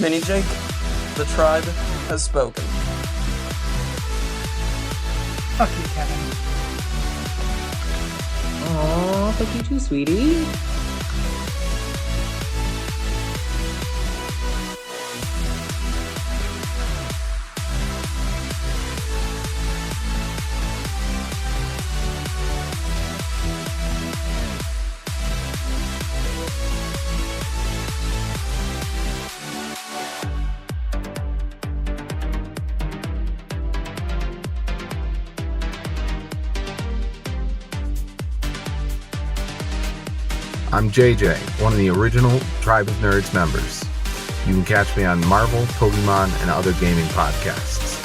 Mini Jake, the tribe has spoken. Fuck you, Kevin. Aw, fuck you too, sweetie. I'm JJ, one of the original Tribe of Nerds members. You can catch me on Marvel, Pokemon, and other gaming podcasts.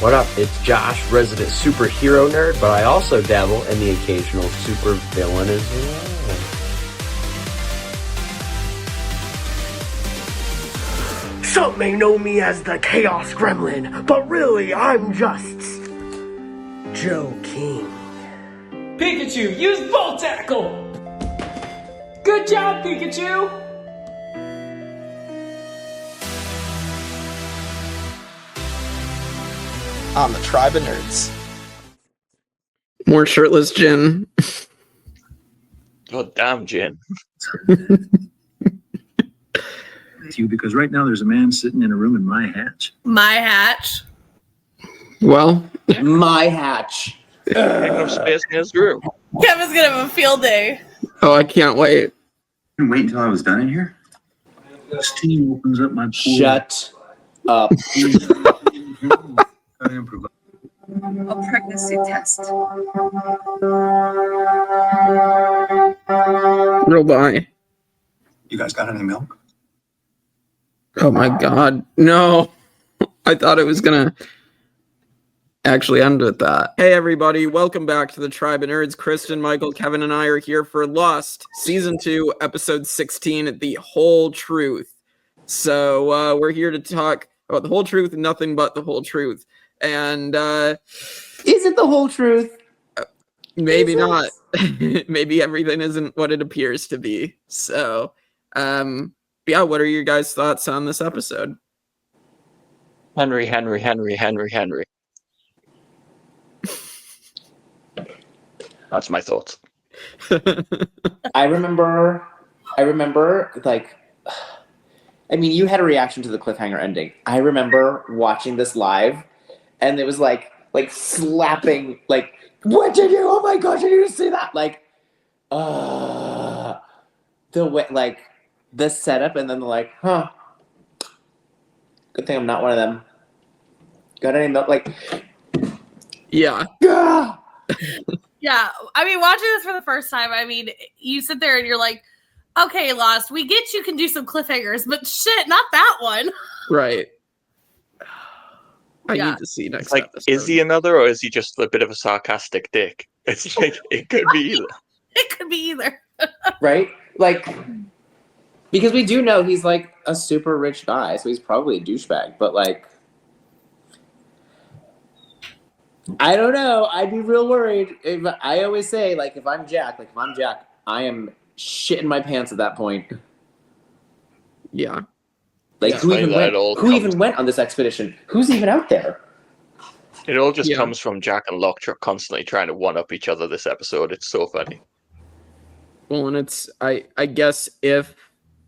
What up? It's Josh, resident superhero nerd, but I also dabble in the occasional super villain as well. Some may know me as the Chaos Gremlin, but really I'm just Joe King. Pikachu, use Volt Tackle! Good job, Pikachu! On the Tribe of Nerds. More shirtless Jin. God damn, Jin. You because right now there's a man sitting in a room in my hatch. My hatch. Well, My hatch. Ain't no space in his room. Kevin's gonna have a field day. oh, I can't wait. Wait until I was done in here. This team opens up my pool. Shut up. I improvise. A pregnancy test. Real bye. You guys got any milk? Oh my god. No. I thought it was gonna actually end with that. Hey everybody, welcome back to the Tribe of Nerds. Kristin, Michael, Kevin, and I are here for Lost, Season 2, Episode 16, The Whole Truth. So we're here to talk about the whole truth and nothing but the whole truth. And Is it the whole truth? maybe not. Maybe everything isn't what it appears to be. So yeah, what are your guys' thoughts on this episode? Henry. That's my thoughts. I remember, like, I mean, you had a reaction to the cliffhanger ending. I remember watching this live, and it was like slapping, like, what did you, oh my gosh, did you see that? Like, the way, like, the setup, and then like, huh, good thing I'm not one of them. Got any milk? Like, Yeah. ah! Yeah, I mean, watching this for the first time, I mean, you sit there and you're like, okay, Lost, we get you can do some cliffhangers, but shit, not that one. Right. I Yeah. need to see next Like, episode. is he another, or is he just a bit of a sarcastic dick? It's like, it could be either. It could be either. Right? Like, because we do know he's like a super rich guy, so he's probably a douchebag, but like, I don't know. I'd be real worried. I always say, like, if I'm Jack, I am shitting my pants at that point. Yeah. Like, Yeah, who funny even that went? it all Who comes- even went on this expedition? Who's even out there? It all just Yeah. comes from Jack and Locke constantly trying to one-up each other this episode. It's so funny. Well, and it's I guess if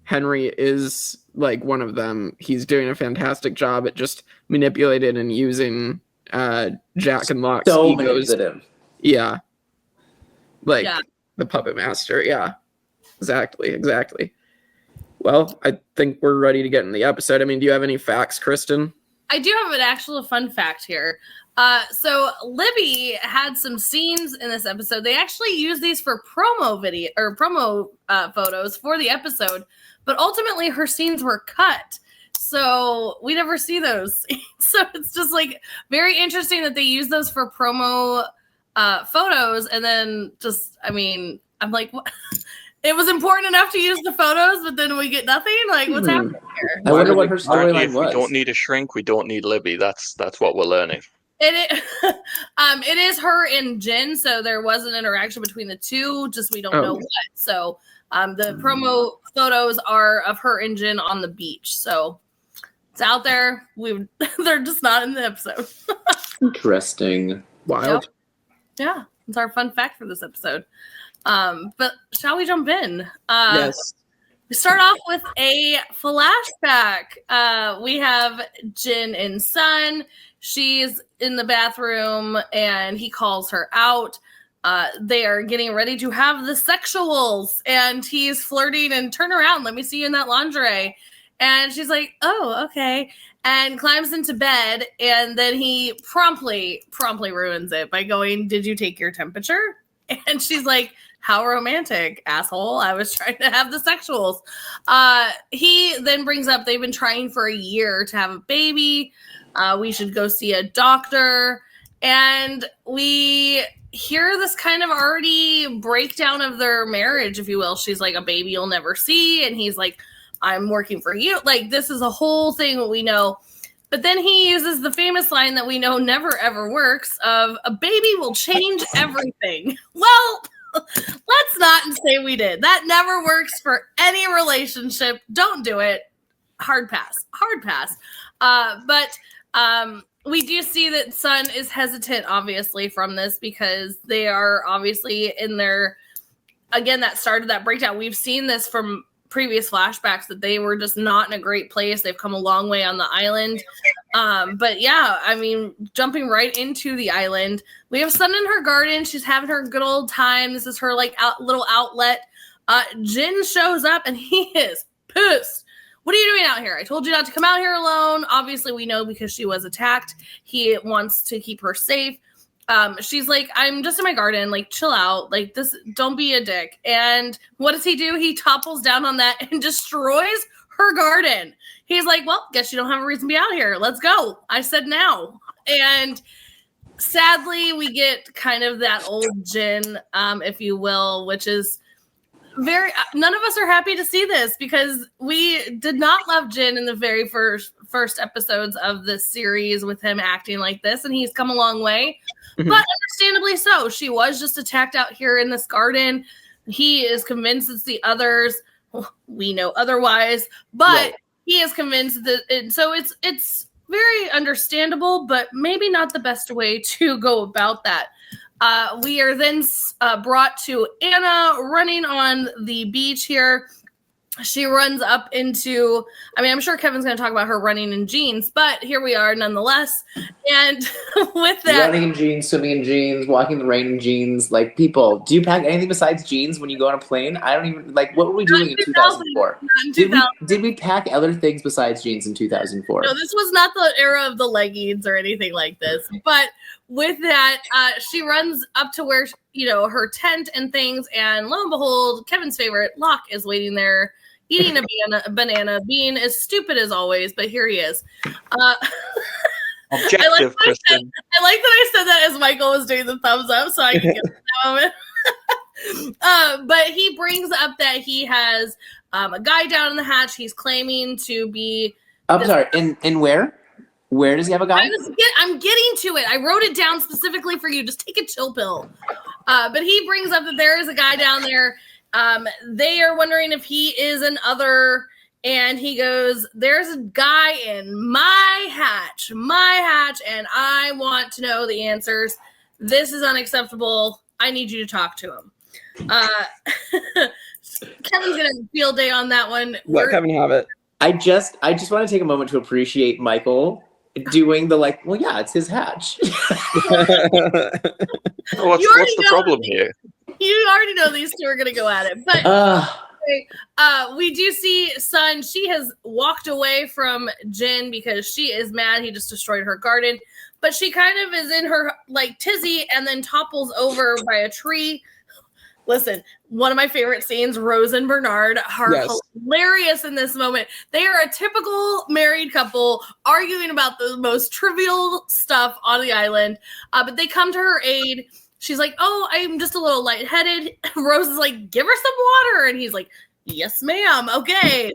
Henry is like one of them, he's doing a fantastic job at just manipulating and using Jack and Locke's So egos. manipulative. Yeah. Like Yeah. the puppet master. Yeah. Exactly. Well, I think we're ready to get in the episode. I mean, do you have any facts, Kristin? I do have an actual fun fact here. So Libby had some scenes in this episode. They actually used these for promo video or promo photos for the episode, but ultimately her scenes were cut. So we never see those. So it's just like very interesting that they use those for promo photos. And then just, I mean, I'm like, what? It was important enough to use the photos, but then we get nothing. Like, what's happening here? I wonder what her Apparently, storyline if was. we don't need a shrink, we don't need Libby. That's what we're learning. It is her and Jen, so there was an interaction between the two. Just we don't know what. So the promo photos are of her and Jen on the beach. So It's out there. They're just not in the episode. Interesting. Wild. Yep. Yeah, it's our fun fact for this episode. But shall we jump in? Yes. We start off with a flashback. We have Jin and Sun. She's in the bathroom and he calls her out. They are getting ready to have the sexuals and he's flirting and turn around. Let me see you in that lingerie. And she's like, oh, okay. And climbs into bed. And then he promptly ruins it by going, did you take your temperature? And she's like, how romantic, asshole. I was trying to have the sexuals. He then brings up they've been trying for a year to have a baby. We should go see a doctor. And we hear this kind of already breakdown of their marriage, if you will. She's like, a baby you'll never see. And he's like, I'm working for you. Like, this is a whole thing that we know. But then he uses the famous line that we know never ever works of a baby will change everything. Well, let's not say we did. That never works for any relationship. Don't do it. Hard pass. But we do see that Sun is hesitant, obviously, from this because they are obviously in their, again, that started that breakdown. We've seen this from previous flashbacks that they were just not in a great place. They've come a long way on the island. But yeah, I mean, jumping right into the island, we have Sun in her garden. She's having her good old time. This is her like little outlet. Jin shows up and he is pissed. What are you doing out here? I told you not to come out here alone. Obviously, we know because she was attacked. He wants to keep her safe. She's like, I'm just in my garden, like, chill out, like, this, don't be a dick. And what does he do? He topples down on that and destroys her garden. He's like, well, guess you don't have a reason to be out here. Let's go. I said now. And sadly, we get kind of that old Jin, if you will, which is very, none of us are happy to see this because we did not love Jin in the very first episodes of this series with him acting like this. And he's come a long way. But understandably so. She was just attacked out here in this garden. He is convinced it's the others. We know otherwise, but he is convinced that so it's very understandable, but maybe not the best way to go about that. We are then brought to Anna running on the beach here. She runs up into, I mean, I'm sure Kevin's going to talk about her running in jeans, but here we are nonetheless. And with that, running in jeans, swimming in jeans, walking in the rain in jeans. Like, people, do you pack anything besides jeans when you go on a plane? I don't even, like, what were we doing in 2004? Did we pack other things besides jeans in 2004? No, this was not the era of the leggings or anything like this. But with that, she runs up to where, you know, her tent and things. And lo and behold, Kevin's favorite, Locke, is waiting there. Eating a banana, being as stupid as always, but here he is. Objective, Kristin. I like that I said that as Michael was doing the thumbs up, so I can get that moment. But he brings up that he has a guy down in the hatch. He's claiming to be. I'm sorry. In where? Where does he have a guy? I'm getting to it. I wrote it down specifically for you. Just take a chill pill. But he brings up that there is a guy down there. They are wondering if he is an other, and he goes, there's a guy in my hatch, and I want to know the answers. This is unacceptable. I need you to talk to him. Kevin's gonna have a field day on that one. Let Kevin have it. I just want to take a moment to appreciate Michael doing the, like, well, yeah, it's his hatch. What's the problem here? You already know these two are going to go at it. But we do see Sun. She has walked away from Jin because she is mad. He just destroyed her garden. But she kind of is in her, like, tizzy and then topples over by a tree. Listen, one of my favorite scenes, Rose and Bernard are hilarious in this moment. They are a typical married couple arguing about the most trivial stuff on the island. But they come to her aid. She's like, oh, I'm just a little lightheaded. Rose is like, give her some water. And he's like, yes, ma'am. Okay.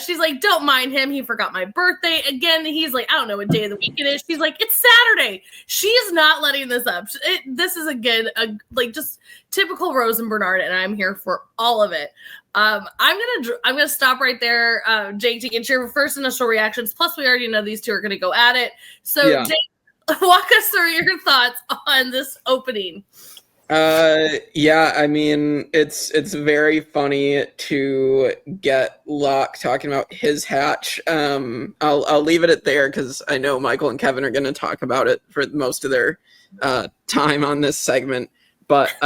She's like, don't mind him. He forgot my birthday. Again, he's like, I don't know what day of the week it is. She's like, it's Saturday. She's not letting this up. This is like just typical Rose and Bernard, and I'm here for all of it. I'm gonna stop right there, Jake, to get your first initial reactions. Plus, we already know these two are gonna go at it. So, Jake, walk us through your thoughts on this opening. Yeah, I mean, it's very funny to get Locke talking about his hatch. I'll leave it at there because I know Michael and Kevin are going to talk about it for most of their time on this segment. But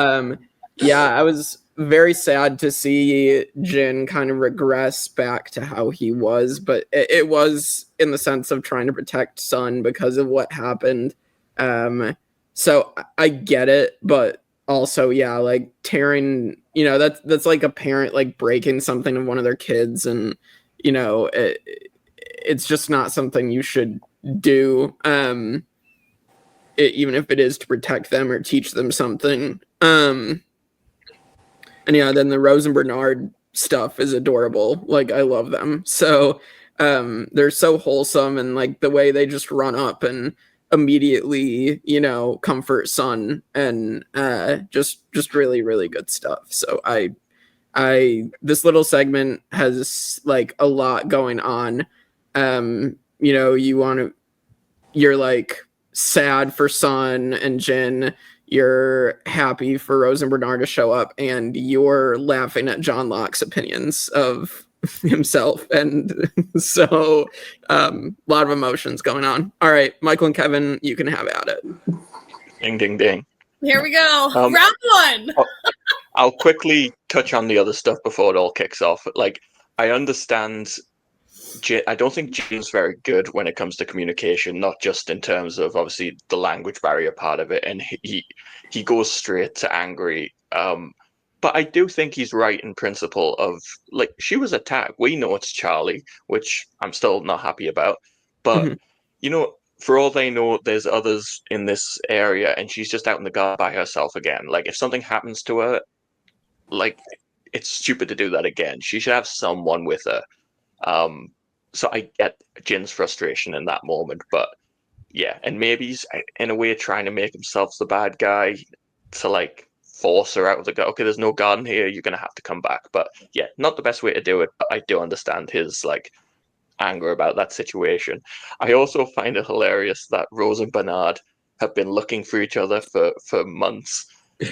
yeah, I was very sad to see Jin kind of regress back to how he was, but it was in the sense of trying to protect Sun because of what happened. So I get it, but also, yeah, like tearing, you know, that's like a parent like breaking something of one of their kids, and you know, it's just not something you should do, even if it is to protect them or teach them something. And yeah, then the Rose and Bernard stuff is adorable. Like, I love them. So they're so wholesome, and like the way they just run up and immediately, you know, comfort Sun, and just really, really good stuff. So I this little segment has like a lot going on. You know, you're like sad for Sun and Jin, you're happy for Rose and Bernard to show up, and you're laughing at John Locke's opinions of himself, and so a lot of emotions going on. All right, Michael and Kevin, you can have at it. Ding, ding, ding. Here we go. Round one. I'll quickly touch on the other stuff before it all kicks off. Like, I understand. I don't think Jin's very good when it comes to communication, not just in terms of obviously the language barrier part of it, and he goes straight to angry. But I do think he's right in principle of, like, she was attacked. We know it's Charlie, which I'm still not happy about. But, you know, for all they know, there's others in this area, and she's just out in the garden by herself again. Like, if something happens to her, like, it's stupid to do that again. She should have someone with her. So I get Jin's frustration in that moment. But, yeah, and maybe he's, in a way, trying to make himself the bad guy to, like, force her out of the garden. Okay, there's no garden here, you're gonna have to come back. But yeah, not the best way to do it, but I do understand his like anger about that situation. I also find it hilarious that Rose and Bernard have been looking for each other for months,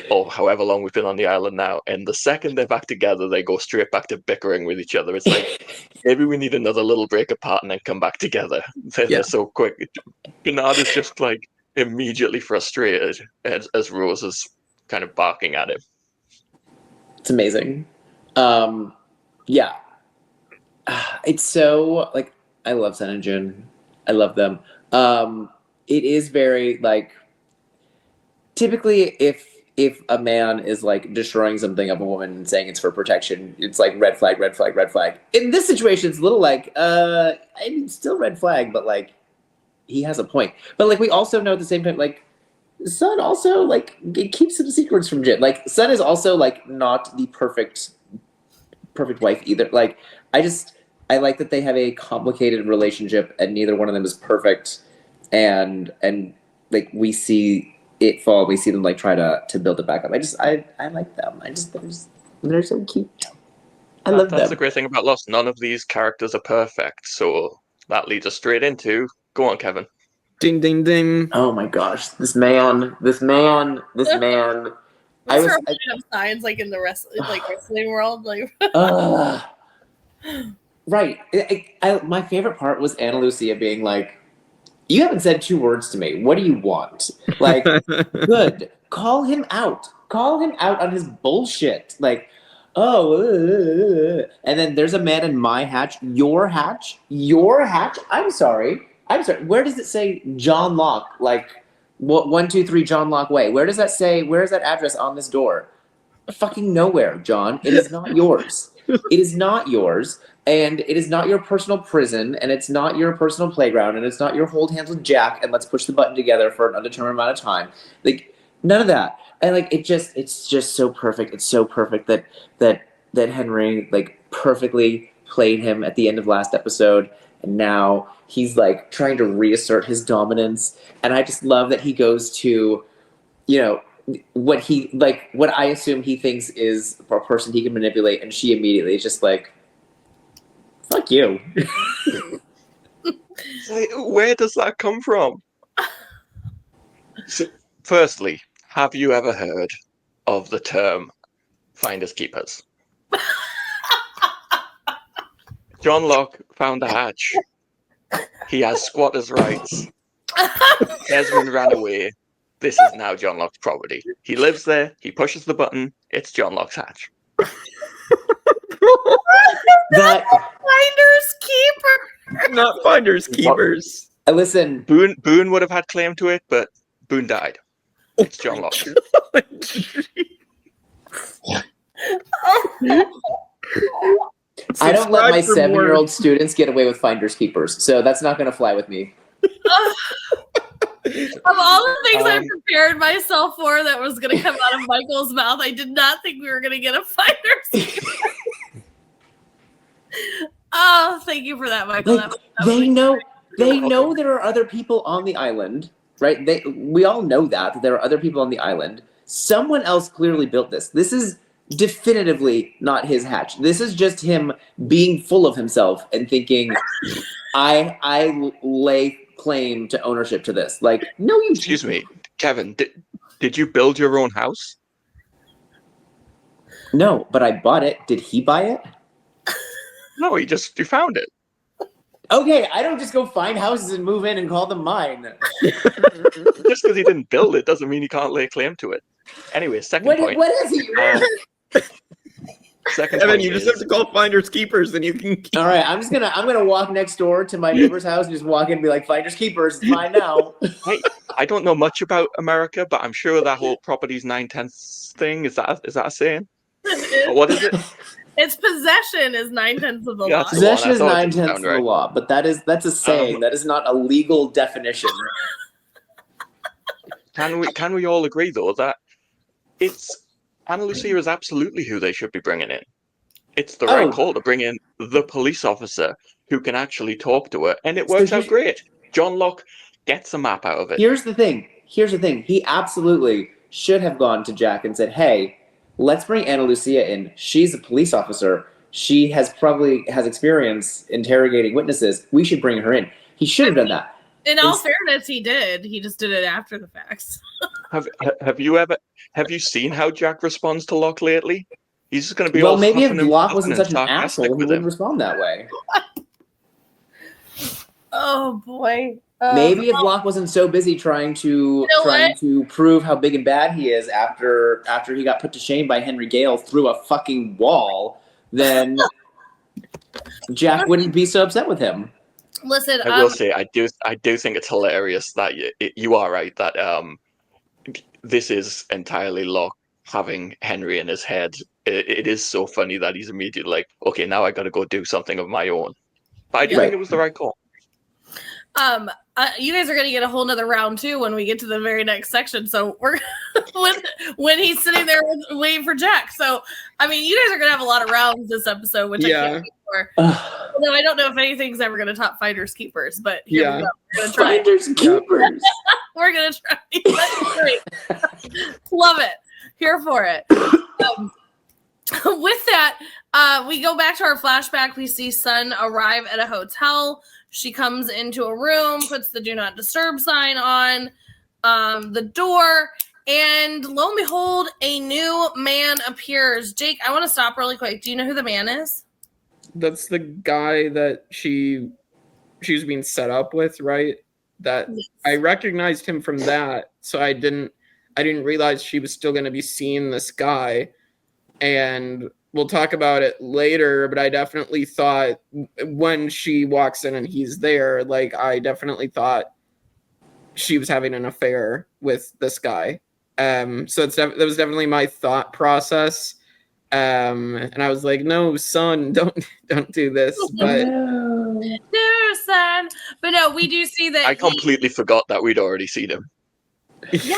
or however long we've been on the island now, and the second they're back together, they go straight back to bickering with each other. It's like, maybe we need another little break apart and then come back together. They're so quick. Bernard is just like immediately frustrated as Rose is kind of barking at him. It's amazing. Yeah. It's so, like, I love Sun and Jin. I love them. It is very, like, typically if a man is, like, destroying something of a woman and saying it's for protection, it's like red flag, red flag, red flag. In this situation, it's a little like, I mean, still red flag, but, like, he has a point. But, like, we also know at the same time, like, Sun also, like, keeps some secrets from Jin. Like, Sun is also, like, not the perfect wife either. Like, I like that they have a complicated relationship and neither one of them is perfect. And like, we see it fall. We see them, like, try to build it back up. I like them. They're so cute. I love them. That's the great thing about Lost. None of these characters are perfect. So that leads us straight into, go on, Kevin. Ding, ding, ding. Oh my gosh. This man. I was signs like in the wrestling world, like. Right. My favorite part was Ana Lucia being like, "You haven't said 2 words to me. What do you want?" Like, good. Call him out. Call him out on his bullshit. Like, and then there's a man in my hatch. Your hatch. I'm sorry. Where does it say John Locke? Like, 123 John Locke Way. Where does that say? Where is that address on this door? Fucking nowhere, John. It is not yours. It is not yours, and it is not your personal prison, and it's not your personal playground, and it's not your hold hands with Jack and let's push the button together for an undetermined amount of time. Like, none of that. And like, it's just so perfect. It's so perfect that Henry, like, perfectly played him at the end of last episode, and now he's like trying to reassert his dominance. And I just love that he goes to, what I assume he thinks is a person he can manipulate, and she immediately is just like, fuck you. Where does that come from? So, firstly, have you ever heard of the term finders keepers? John Locke found the hatch. He has squatters' rights. Desmond ran away. This is now John Locke's property. He lives there. He pushes the button. It's John Locke's hatch. That Finders keeper. Not finders keepers. Listen, Boone would have had claim to it, but Boone died. It's John Locke. I don't let my for 7-year-old more. students get away with finders keepers, so that's not going to fly with me. Of all the things I prepared myself for that was going to come out of Michael's mouth, I did not think we were going to get a finders keeper. Oh, thank you for that, Michael. Like, they know there are other people on the island, right? We all know that there are other people on the island. Someone else clearly built this. This is definitively not his hatch. This is just him being full of himself and thinking, I lay claim to ownership to this. Like, no, you. Excuse me, Kevin. Did you build your own house? No, but I bought it. Did he buy it? No, you found it. Okay, I don't just go find houses and move in and call them mine. Just because he didn't build it doesn't mean he can't lay claim to it. Anyway, second point. What is he? Second Evan, point you just is- have to call finders keepers, and you can keep. All right, I'm gonna walk next door to my neighbor's house and just walk in and be like, finders keepers, it's mine now. Hey, I don't know much about America, but I'm sure that whole properties 9/10 thing is that a saying? Or what is it? It's possession is 9/10 of the Yeah, law. it's the one. Possession is I thought it 9/10 sounded of the right. law, but that's a saying. That is not a legal definition. Can we all agree though that Ana Lucia is absolutely who they should be bringing in. It's the right call to bring in the police officer who can actually talk to her, and it works out great. John Locke gets a map out of it. Here's the thing. He absolutely should have gone to Jack and said, "Hey, let's bring Ana Lucia in. She's a police officer. She has experience interrogating witnesses. We should bring her in." He should have done that. In all fairness, he did. He just did it after the facts. Have you seen how Jack responds to Locke lately? He's just going to be Well, all maybe if huffing and Locke puffing wasn't and such an sarcastic asshole, he with wouldn't him. respond that way. Oh boy. Maybe if Locke wasn't so busy trying to prove how big and bad he is after he got put to shame by Henry Gale through a fucking wall, then Jack wouldn't be so upset with him. Listen, I will say I do think it's hilarious that you are right that this is entirely Locke having Henry in his head. It is so funny that he's immediately like, okay, now I got to go do something of my own. But I do think it was the right call. You guys are going to get a whole nother round too when we get to the very next section. So we're when he's sitting there waiting for Jack. So I mean, you guys are going to have a lot of rounds this episode, which I can't wait for. Although I don't know if anything's ever going to top Finders Keepers, but here we go. We're going to try. Finders Keepers. We're going to try. That's great. Love it. Here for it. With that, we go back to our flashback. We see Sun arrive at a hotel. She comes into a room, puts the do not disturb sign on the door, and lo and behold, a new man appears. Jake, I want to stop really quick. Do you know who the man is? That's the guy that she was being set up with, right? That yes. I recognized him from that, so I didn't realize she was still going to be seeing this guy. And we'll talk about it later, but I definitely thought when she walks in and he's there, like I definitely thought she was having an affair with this guy. So that was definitely my thought process. And I was like, no, son, don't do this. But no, son. But no, we do see that I completely forgot that we'd already seen him. Yeah.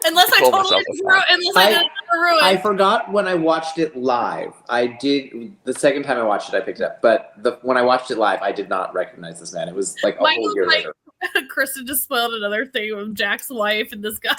Unless I Call totally myself a fan. unless I did ruin. I forgot when I watched it live. I did the second time I watched it, I picked it up. But when I watched it live, I did not recognize this man. It was like a whole year later. Kristin just spoiled another thing with Jack's wife and this guy.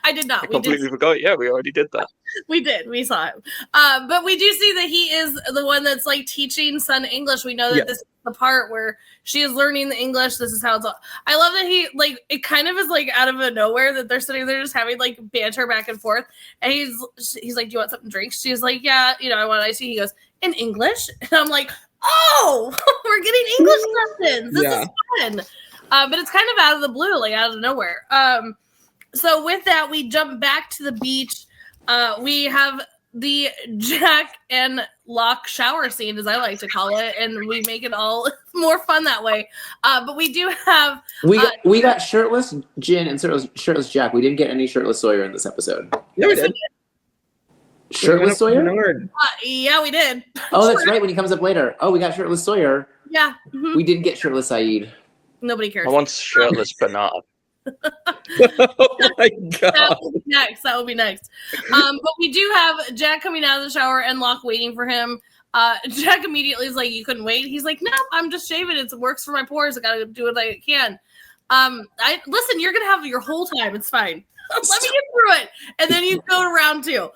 I did not. I completely forgot. Yeah, we already did that. We did. We saw him. But we do see that he is the one that's like teaching Sun English. We know that this is the part where she is learning the English. This is how it's all. I love that he like it kind of is like out of nowhere that they're sitting there just having like banter back and forth. And he's like, "Do you want something to drink?" She's like, "Yeah, I want iced tea." He goes, "In English?" And I'm like, "Oh, we're getting English lessons. This is fun." But it's kind of out of the blue, like out of nowhere. So with that, we jump back to the beach. We have the Jack and Locke shower scene, as I like to call it, and we make it all more fun that way. But we do have we got shirtless Jin and shirtless Jack. We didn't get any shirtless Sawyer in this episode. Yeah, we did. Shirtless Sawyer? Yeah, we did. Oh, that's right. When he comes up later. Oh, we got shirtless Sawyer. Yeah. Mm-hmm. We didn't get shirtless Saeed. Nobody cares. I want shirtless Bernard. Oh my god! That will be next. But we do have Jack coming out of the shower and Locke waiting for him. Jack immediately is like, "You couldn't wait." He's like, "No, I'm just shaving. It works for my pores. I gotta do what I can." Listen, you're gonna have your whole time. It's fine. Let me get through it, and then you go to round two.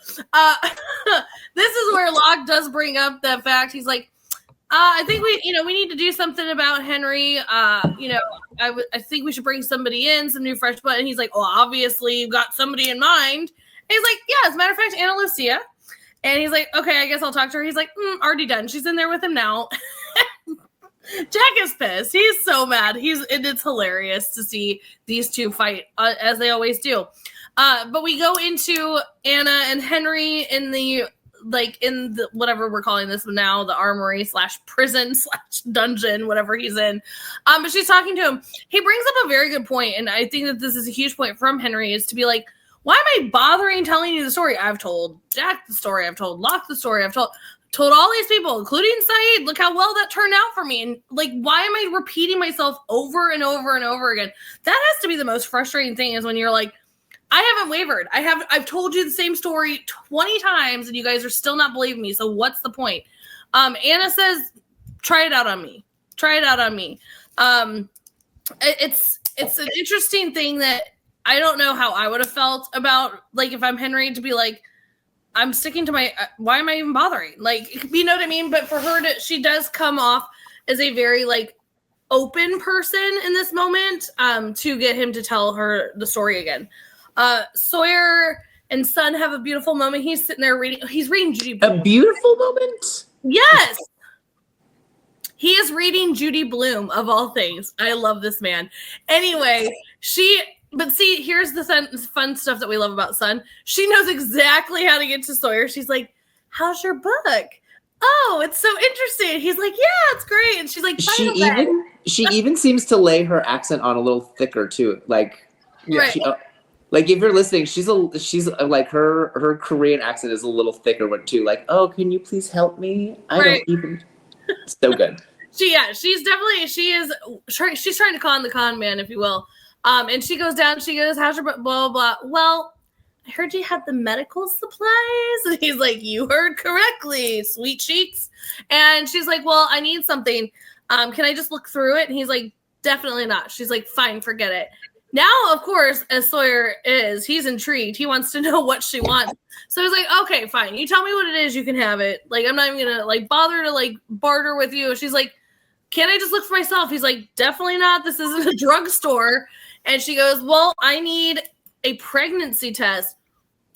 This is where Locke does bring up the fact. He's like, I think we need to do something about Henry. I think we should bring somebody in, some new fresh blood. And he's like, well, obviously you've got somebody in mind. And he's like, yeah, as a matter of fact, Ana Lucia. And he's like, okay, I guess I'll talk to her. He's like, already done. She's in there with him now. Jack is pissed. He's so mad. It's hilarious to see these two fight as they always do. But we go into Anna and Henry in the whatever we're calling this now, the armory / prison / dungeon, whatever he's in. But she's talking to him. He brings up a very good point, and I think that this is a huge point from Henry, is to be like, why am I bothering telling you the story? I've told Jack the story. I've told Locke the story. I've told all these people, including Saeed. Look how well that turned out for me. And like, why am I repeating myself over and over and over again? That has to be the most frustrating thing, is when you're like, I haven't wavered. I've told you the same story 20 times and you guys are still not believing me. So what's the point? Anna says, try it out on me. Try it out on me. It's an interesting thing that I don't know how I would have felt about, like, if I'm Henry, to be like, I'm sticking to my, why am I even bothering? Like, you know what I mean? But for her she does come off as a very like open person in this moment, to get him to tell her the story again. Sawyer and Sun have a beautiful moment. He's sitting there he's reading Judy Blume. A beautiful moment? Yes. He is reading Judy Blume, of all things. I love this man. Anyway, but see, here's the fun stuff that we love about Sun. She knows exactly how to get to Sawyer. She's like, how's your book? Oh, it's so interesting. He's like, yeah, it's great. And she's like, she even seems to lay her accent on a little thicker too. Like, right. Like, if you're listening, she's like, her Korean accent is a little thicker one too. Like, oh, can you please help me? Don't even. So good. She's trying to con the con man, if you will. And she goes down. She goes, how's your blah blah blah. Well, I heard you had the medical supplies. And he's like, you heard correctly, sweet cheeks. And she's like, well, I need something. Can I just look through it? And he's like, definitely not. She's like, fine, forget it. Now, of course, as Sawyer is, he's intrigued. He wants to know what she wants. So he's like, okay, fine. You tell me what it is, you can have it. Like, I'm not even going to, like, bother to, like, barter with you. She's like, can I just look for myself? He's like, definitely not. This isn't a drugstore. And she goes, well, I need a pregnancy test.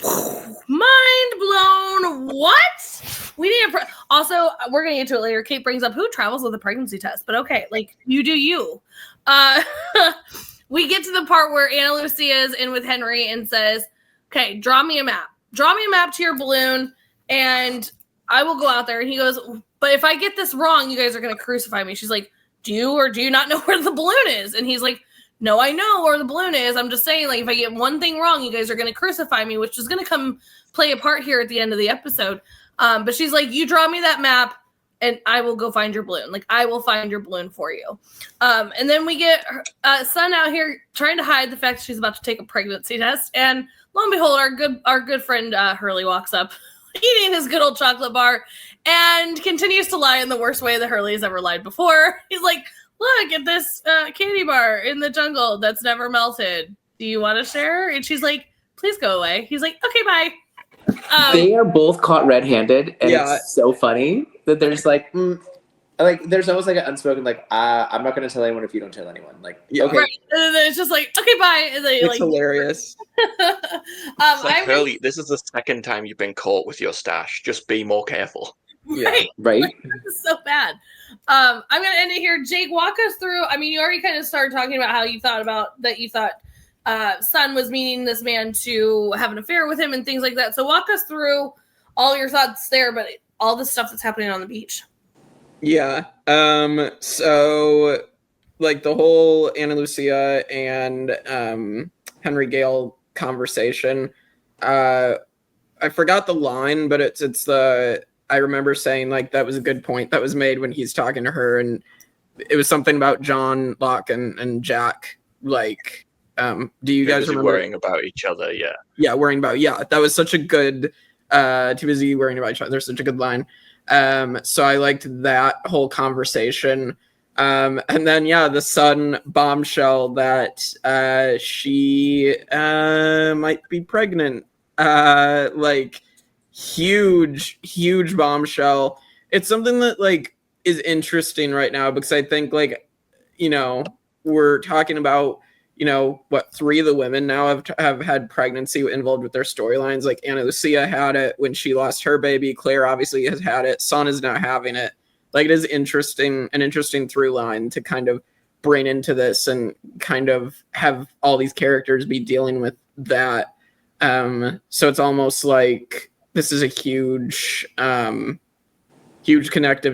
Mind blown. What? We need also, we're going to get to it later. Kate brings up who travels with a pregnancy test. But okay, like, you do you. We get to the part where Ana Lucia is in with Henry and says, okay, draw me a map. Draw me a map to your balloon, and I will go out there. And he goes, but if I get this wrong, you guys are going to crucify me. She's like, do you not know where the balloon is? And he's like, no, I know where the balloon is. I'm just saying, like, if I get one thing wrong, you guys are going to crucify me, which is going to come play a part here at the end of the episode. But she's like, you draw me that map. and I will go find your balloon. Like, I will find your balloon for you. And then we get Sun out here trying to hide the fact that she's about to take a pregnancy test. And lo and behold, our good friend Hurley walks up, eating his good old chocolate bar, and continues to lie in the worst way that Hurley has ever lied before. He's like, look at this candy bar in the jungle that's never melted. Do you want to share? And she's like, please go away. He's like, okay, bye. They are both caught red-handed, and it's so funny that there's like there's almost like an unspoken like, I'm not going to tell anyone if you don't tell anyone. Like, okay. Right. And then it's just like, okay, bye. And then, It's hilarious. It's like, Hurley, this is the second time you've been caught with your stash. Just be more careful. Right. Right. It's so bad. I'm going to end it here. Jake, walk us through. I mean, you already kind of started talking about how you thought Sun was meaning this man to have an affair with him and things like that. So walk us through all your thoughts there, but all the stuff that's happening on the beach. Yeah. So like the whole Ana Lucia and Henry Gale conversation, I forgot the line, but it's the, I remember saying like that was a good point that was made when he's talking to her, and it was something about John Locke and Jack. Like, do you guys remember worrying about each other? Yeah, worrying about, that was such a good too busy worrying about each other. There's such a good line. So I liked that whole conversation. And then the Sun bombshell that she might be pregnant. Like huge bombshell. It's something that like is interesting right now because I think like, we're talking about, what 3 of the women now have had pregnancy involved with their storylines. Like Ana Lucia had it when she lost her baby. Claire obviously has had it. Sun is now having it. Like, it is an interesting through line to kind of bring into this and kind of have all these characters be dealing with that. So it's almost like this is a huge connective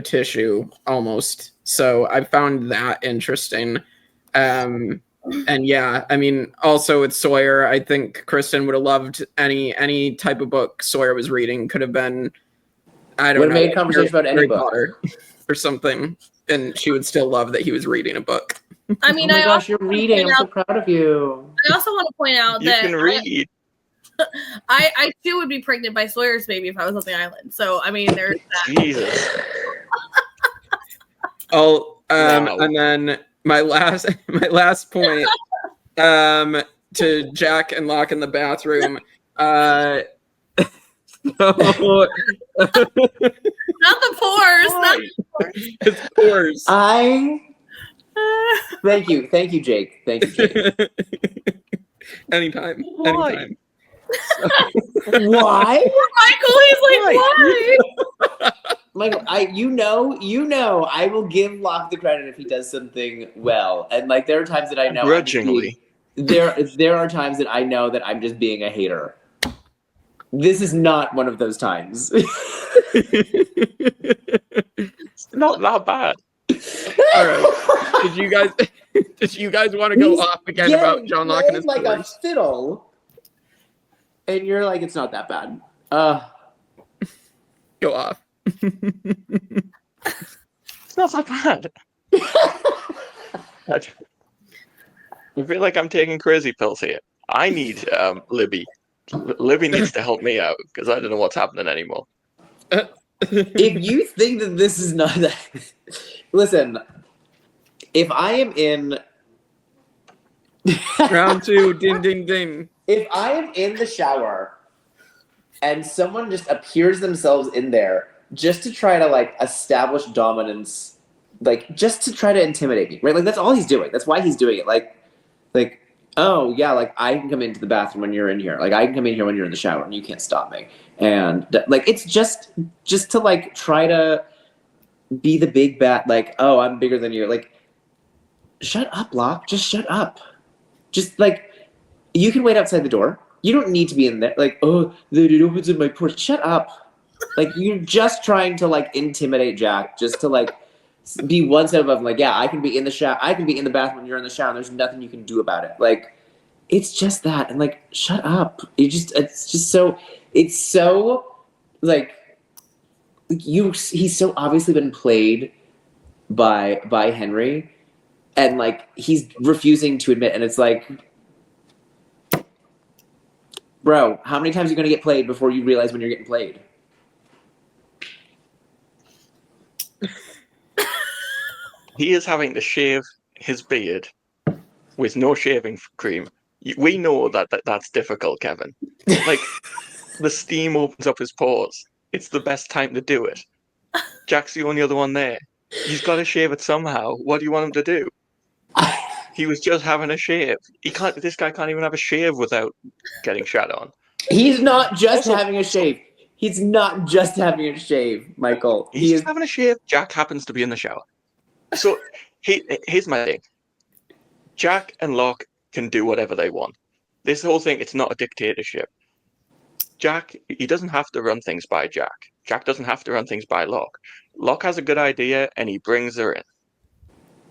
tissue almost. So I found that interesting. And I mean, also with Sawyer, I think Kristin would have loved any type of book Sawyer was reading. Could have been, I don't know, made conversation about any book Potter or something, and she would still love that he was reading a book. I mean, oh my gosh, you're reading. I'm so proud of you. I also want to point out that you can read. I too would be pregnant by Sawyer's baby if I was on the island. So I mean, there's that. Jesus. And then my last point to Jack and Locke in the bathroom. Not the pores. It's pores. Thank you, Jake. Anytime. Why? Michael, he's like, why? Michael, I will give Locke the credit if he does something well. And like there are times that I know grudgingly. There are times that I know that I'm just being a hater. This is not one of those times. It's not that bad. All right. Did you guys want to go off again about John Locke and his like pores? a fiddle, and you're like, it's not that bad. Go off. It's not that bad. I feel like I'm taking crazy pills here. I need Libby. Libby needs to help me out because I don't know what's happening anymore. If you think that this is not that, listen. If I am in round 2, ding ding ding. If I am in the shower and someone just appears themselves in there just to try to like establish dominance, like just to try to intimidate me, right? Like that's all he's doing. That's why he's doing it. Like, oh yeah, like I can come into the bathroom when you're in here. Like I can come in here when you're in the shower and you can't stop me. And like it's just to like try to be the big bat. Like, oh, I'm bigger than you. Like, shut up, Locke. Just shut up. Just like you can wait outside the door. You don't need to be in there. Like, oh, it opens in my porch. Shut up. Like you're just trying to like intimidate Jack, just to like be one step above him. Like, yeah, I can be in the shower. I can be in the bathroom when you're in the shower. And there's nothing you can do about it. Like, it's just that. And like, shut up. It's so like, he's so obviously been played by Henry, and like he's refusing to admit, and it's like, bro, how many times are you gonna get played before you realize when you're getting played? He is having to shave his beard with no shaving cream. We know that's difficult, Kevin. Like, the steam opens up his pores. It's the best time to do it. Jack's the only other one there. He's got to shave it somehow. What do you want him to do? He was just having a shave. This guy can't even have a shave without getting shat on. He's not just having a shave. He's not just having a shave, Michael. He's having a shave. Jack happens to be in the shower. So here's my thing. Jack and Locke can do whatever they want. This whole thing, it's not a dictatorship. Jack, he doesn't have to run things by Jack. Jack doesn't have to run things by Locke. Locke has a good idea and he brings her in.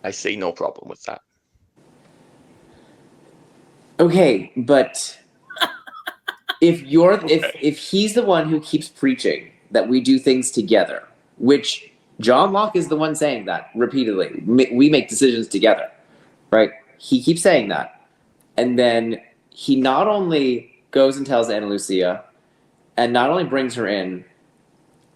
I see no problem with that. Okay, but if he's the one who keeps preaching that we do things together, which John Locke is the one saying that repeatedly, we make decisions together, right? He keeps saying that. And then he not only goes and tells Ana Lucia, and not only brings her in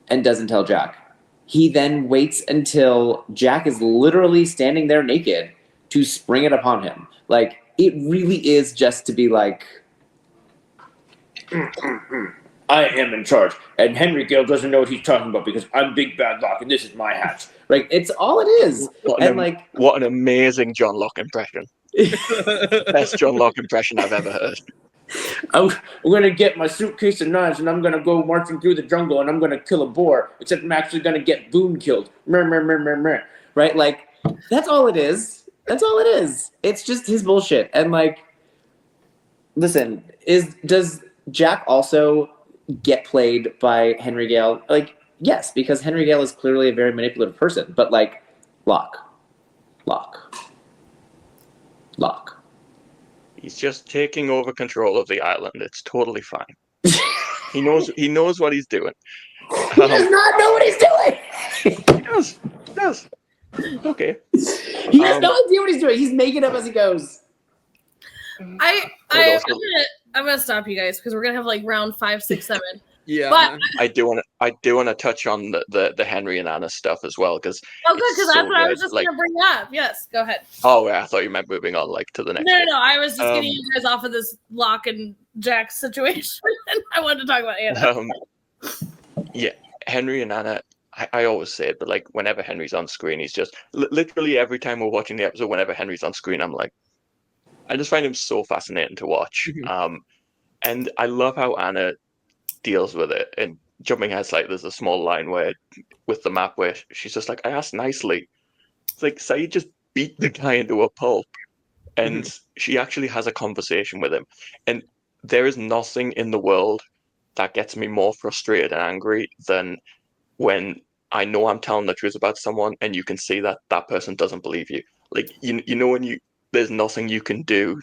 and doesn't tell Jack, he then waits until Jack is literally standing there naked to spring it upon him. Like, it really is just to be like, I am in charge, and Henry Gale doesn't know what he's talking about because I'm Big Bad Locke and this is my hat. Like, it's all it is. What an amazing John Locke impression. Best John Locke impression I've ever heard. I'm going to get my suitcase and knives and I'm going to go marching through the jungle and I'm going to kill a boar, except I'm actually going to get Boone killed. Right? Like, that's all it is. That's all it is. It's just his bullshit. And like, listen, does Jack also get played by Henry Gale? Like, yes, because Henry Gale is clearly a very manipulative person, but like, Locke. He's just taking over control of the island. It's totally fine. He knows what he's doing. He does not know what he's doing. He does. Okay. He has no idea what he's doing. He's making up as he goes. I'm gonna stop you guys because we're gonna have like round 5, 6, 7. Yeah, but I do want to touch on the Henry and Anna stuff as well because good, because that's what I was just gonna bring up. Yes, go ahead. Oh yeah, I thought you meant moving on like to the next. No, I was just getting you guys off of this Locke and Jack situation, and I wanted to talk about Anna. Yeah, Henry and Anna. I always say it, but like whenever Henry's on screen, he's just literally every time we're watching the episode. Whenever Henry's on screen, I'm like, I just find him so fascinating to watch. Mm-hmm. And I love how Anna deals with it. And jumping ahead, like there's a small line where with the map where she's just like, I asked nicely. It's like, say just beat the guy into a pulp. And she actually has a conversation with him. And there is nothing in the world that gets me more frustrated and angry than when I know I'm telling the truth about someone and you can see that that person doesn't believe you. Like, you know, when there's nothing you can do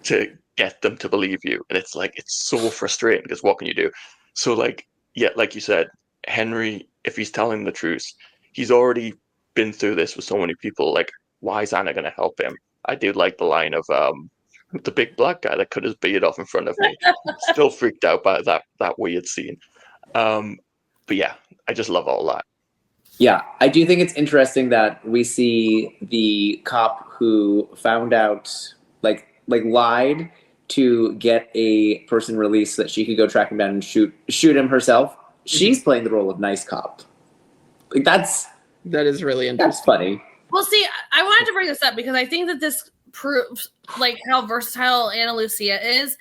to get them to believe you. And it's like, it's so frustrating because what can you do? So like, yeah, like you said, Henry, if he's telling the truth, he's already been through this with so many people. Like, why is Anna going to help him? I do like the line of the big black guy that cut his beard off in front of me. Still freaked out by that weird scene. But yeah, I just love all that. Yeah, I do think it's interesting that we see the cop who found out, like lied to get a person released so that she could go track him down and shoot him herself. She's playing the role of nice cop. Like that is really interesting. That's funny. Well, see, I wanted to bring this up because I think that this proves like how versatile Ana Lucia is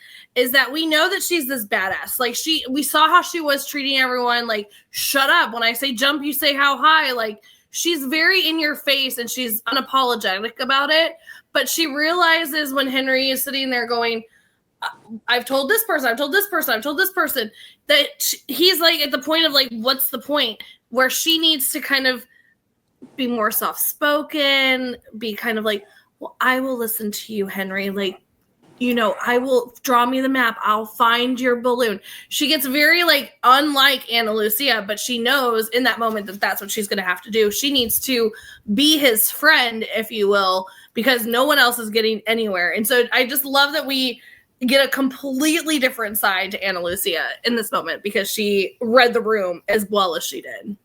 that we know that she's this badass. Like we saw how she was treating everyone. Like, shut up. When I say jump, you say how high. Like, she's very in your face and she's unapologetic about it. But she realizes when Henry is sitting there going, I've told this person, I've told this person, I've told this person, that he's like at the point of like, what's the point? Where she needs to kind of be more soft-spoken, be kind of like, well, I will listen to you, Henry. Like, I will draw me the map. I'll find your balloon. She gets very like unlike Ana Lucia, but she knows in that moment that that's what she's going to have to do. She needs to be his friend, if you will, because no one else is getting anywhere. And so I just love that we get a completely different side to Ana Lucia in this moment because she read the room as well as she did.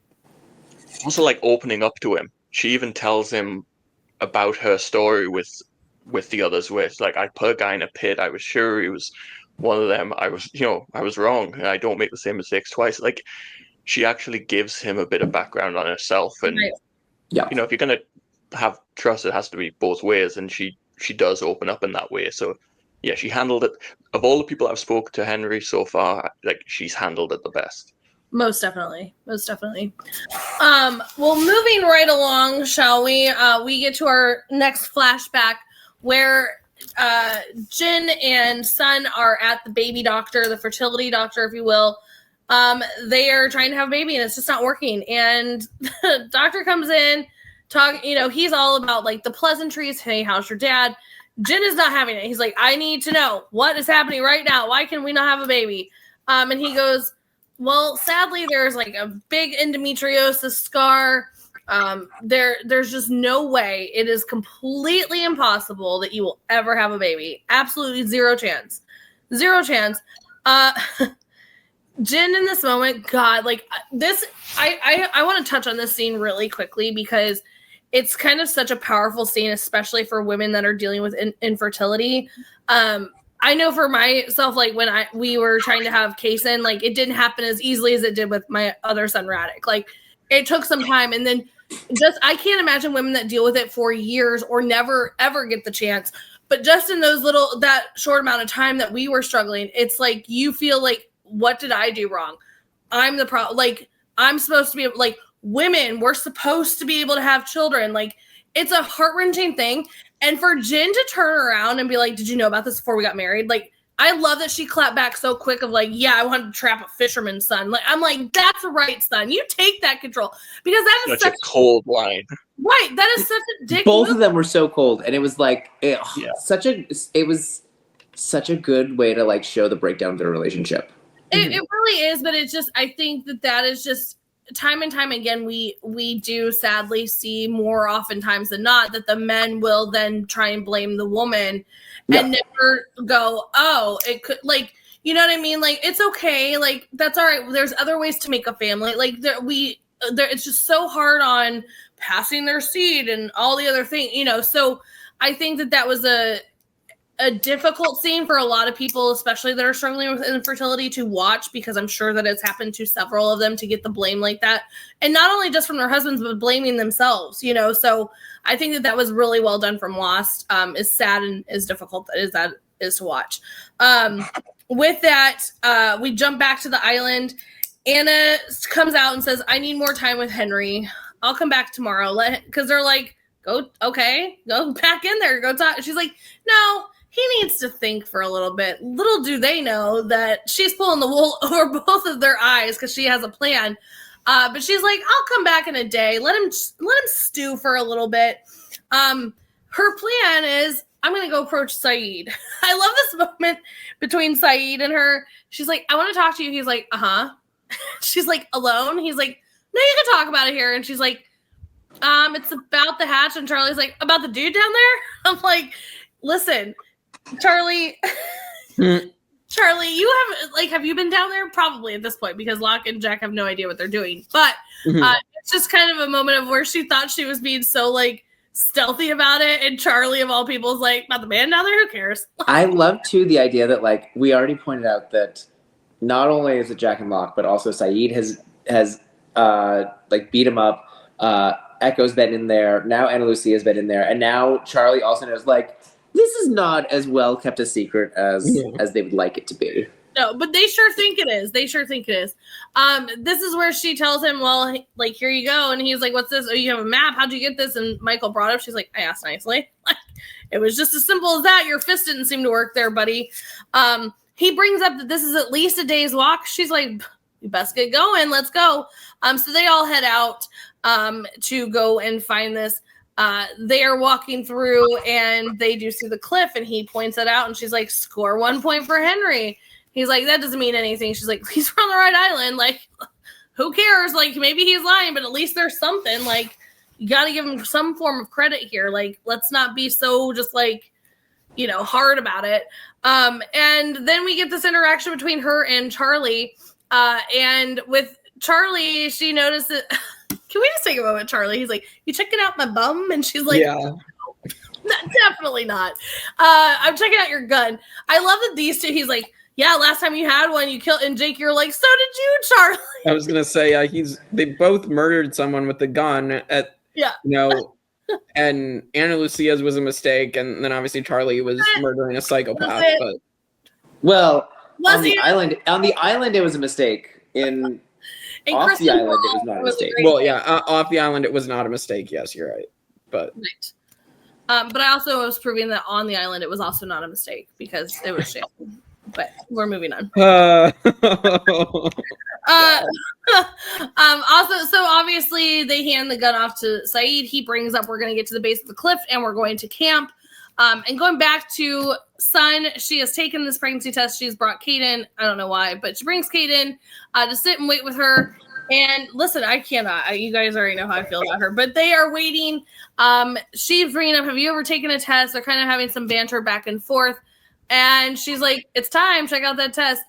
Also, like opening up to him. She even tells him about her story with the others, with like, I put a guy in a pit. I was sure he was one of them. I was wrong, and I don't make the same mistakes twice. Like, she actually gives him a bit of background on herself, and Right. if you're gonna have trust, it has to be both ways, and she does open up in that way. So yeah, she handled it. Of all the people I've spoken to Henry so far, like, she's handled it the best. Most definitely. Well, moving right along, shall we? We get to our next flashback where Jin and Sun are at the baby doctor, the fertility doctor, if you will. They are trying to have a baby and it's just not working. And the doctor comes in, he's all about like the pleasantries. Hey, how's your dad? Jin is not having it. He's like, I need to know what is happening right now. Why can we not have a baby? And he goes, well, sadly, there's like a big endometriosis scar. There's just no way. It is completely impossible that you will ever have a baby. Absolutely zero chance. Jin in this moment, God, like this, I want to touch on this scene really quickly because it's kind of such a powerful scene, especially for women that are dealing with infertility. I know for myself, like when we were trying to have Kaysen, like it didn't happen as easily as it did with my other son, Radic. Like it took some time, and then I can't imagine women that deal with it for years or never ever get the chance. But just in that short amount of time that we were struggling, it's like you feel like, what did I do wrong? I'm the problem. Like I'm supposed to be like women. We're supposed to be able to have children. Like it's a heart-wrenching thing. And for Jin to turn around and be like, did you know about this before we got married? Like, I love that she clapped back so quick of like, yeah, I wanted to trap a fisherman's son. Like, I'm like, that's right, son. You take that control. Because that is such a cold line. Right. That is such a dick Both move. of them were so cold. And it was like, it was such a good way to like show the breakdown of their relationship. It really is. But it's just, I think that is just, time and time again, we do sadly see more oftentimes than not that the men will then try and blame the woman and never go, oh, it could, like, you know what I mean? Like, it's okay. Like, that's all right. There's other ways to make a family. Like, it's just so hard on passing their seed and all the other things, So I think that was a difficult scene for a lot of people, especially that are struggling with infertility, to watch, because I'm sure that it's happened to several of them to get the blame like that. And not only just from their husbands, but blaming themselves, So I think that was really well done from Lost. As sad and as difficult as that is to watch. With that, we jump back to the island. Anna comes out and says, I need more time with Henry. I'll come back tomorrow. Because they're like, go back in there, go talk. She's like, no, he needs to think for a little bit. Little do they know that she's pulling the wool over both of their eyes because she has a plan. But she's like, I'll come back in a day. Let him stew for a little bit. Her plan is, I'm going to go approach Saeed. I love this moment between Saeed and her. She's like, I want to talk to you. He's like, uh-huh. She's like, alone? He's like, no, you can talk about it here. And she's like, it's about the hatch. And Charlie's like, about the dude down there? I'm like, listen, Charlie, you have you been down there? Probably at this point, because Locke and Jack have no idea what they're doing. But it's just kind of a moment of where she thought she was being so like stealthy about it. And Charlie, of all people, is like, about the man down there? Who cares? I love too the idea that like we already pointed out that not only is it Jack and Locke, but also Saeed has like beat him up. Echo's been in there. Now Ana Lucia's been in there. And now Charlie also knows, like, this is not as well kept a secret as they would like it to be. No, but they sure think it is. This is where she tells him, well, like, here you go. And he's like, what's this? Oh, you have a map. How'd you get this? And Michael brought up. She's like, I asked nicely. It was just as simple as that. Your fist didn't seem to work there, buddy. He brings up that this is at least a day's walk. She's like, you best get going. Let's go. So they all head out to go and find this. They are walking through and they do see the cliff and he points it out and she's like, score 1 point for Henry. He's like, that doesn't mean anything. She's like, he's on the right island. Like, who cares? Like, maybe he's lying, but at least there's something. Like, you got to give him some form of credit here. Like, let's not be so just like, hard about it. And then we get this interaction between her and Charlie. And with Charlie, she notices. Can we just take a moment, Charlie? He's like, you checking out my bum? And she's like, Yeah. No, definitely not. I'm checking out your gun. I love that these two, he's like, yeah, last time you had one, you killed, and Jake, you're like, so did you, Charlie. I was gonna say, they both murdered someone with the gun and Ana Lucia's was a mistake, and then obviously Charlie was murdering a psychopath. But on the island, it was a mistake. Off the island, it was not a mistake. Well, yeah, off the island, it was not a mistake. Yes, you're right. But but I also was proving that on the island, it was also not a mistake because it was sham. But we're moving on. Also, so obviously they hand the gun off to Saeed. He brings up, we're going to get to the base of the cliff and we're going to camp. And going back to Sun, she has taken this pregnancy test. She's brought Kate in. I don't know why, but she brings Kate in to sit and wait with her. And listen, I cannot. You guys already know how I feel about her, but they are waiting. She's bringing up, have you ever taken a test? They're kind of having some banter back and forth. And she's like, it's time. Check out that test.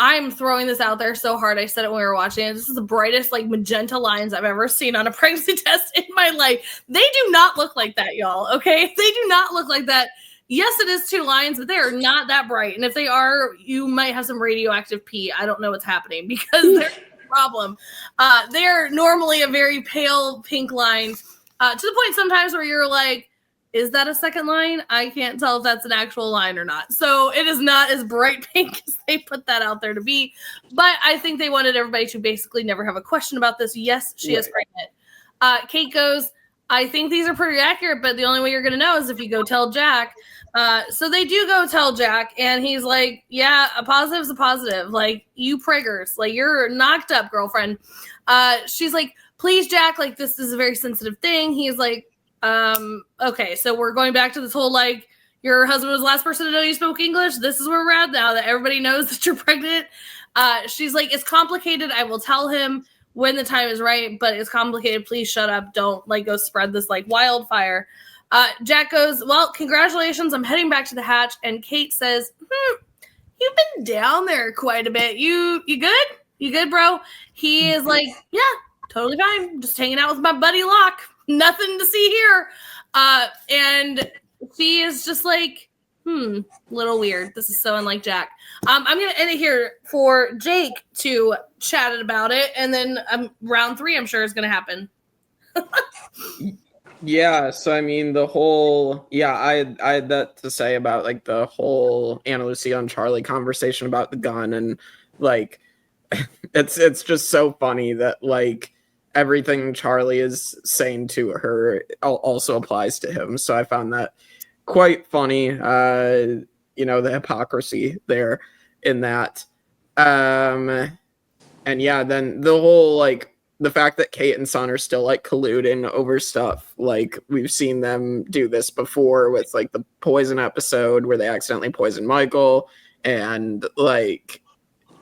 I'm throwing this out there so hard. I said it when we were watching it. This is the brightest, like, magenta lines I've ever seen on a pregnancy test in my life. They do not look like that, y'all. Okay. They do not look like that. Yes, it is 2 lines, but they are not that bright. And if they are, you might have some radioactive pee. I don't know what's happening because there's a problem. They're normally a very pale pink line to the point sometimes where you're like, is that a second line? I can't tell if that's an actual line or not. So it is not as bright pink as they put that out there to be. But I think they wanted everybody to basically never have a question about this. Yes, she is pregnant. Kate goes, I think these are pretty accurate, but the only way you're going to know is if you go tell Jack. So they do go tell Jack, and he's like, yeah, a positive's a positive. Like, you priggers. Like, you're knocked up, girlfriend. She's like, please, Jack, like, this is a very sensitive thing. He's like, okay, so we're going back to this whole, like, your husband was the last person to know you spoke English. This is where we're at now, that everybody knows that you're pregnant. She's like, it's complicated. I will tell him when the time is right, but it's complicated. Please shut up. Don't, like, go spread this, like, wildfire. Jack goes, well, congratulations. I'm heading back to the hatch. And Kate says, you've been down there quite a bit. You good? You good, bro? He is like, yeah, totally fine. Just hanging out with my buddy Locke. Nothing to see here. And she is just like, little weird. This is so unlike Jack. I'm going to end it here for Jake to chat about it. And then round 3, I'm sure, is going to happen. Yeah, so I mean, the whole, I had that to say about, like, the whole Ana Lucia and Charlie conversation about the gun. And, like, it's just so funny that, like, everything Charlie is saying to her also applies to him. So I found that quite funny, the hypocrisy there in that. And yeah, then the whole, like, the fact that Kate and Son are still, like, colluding over stuff. Like, we've seen them do this before with, like, the poison episode where they accidentally poisoned Michael. And, like,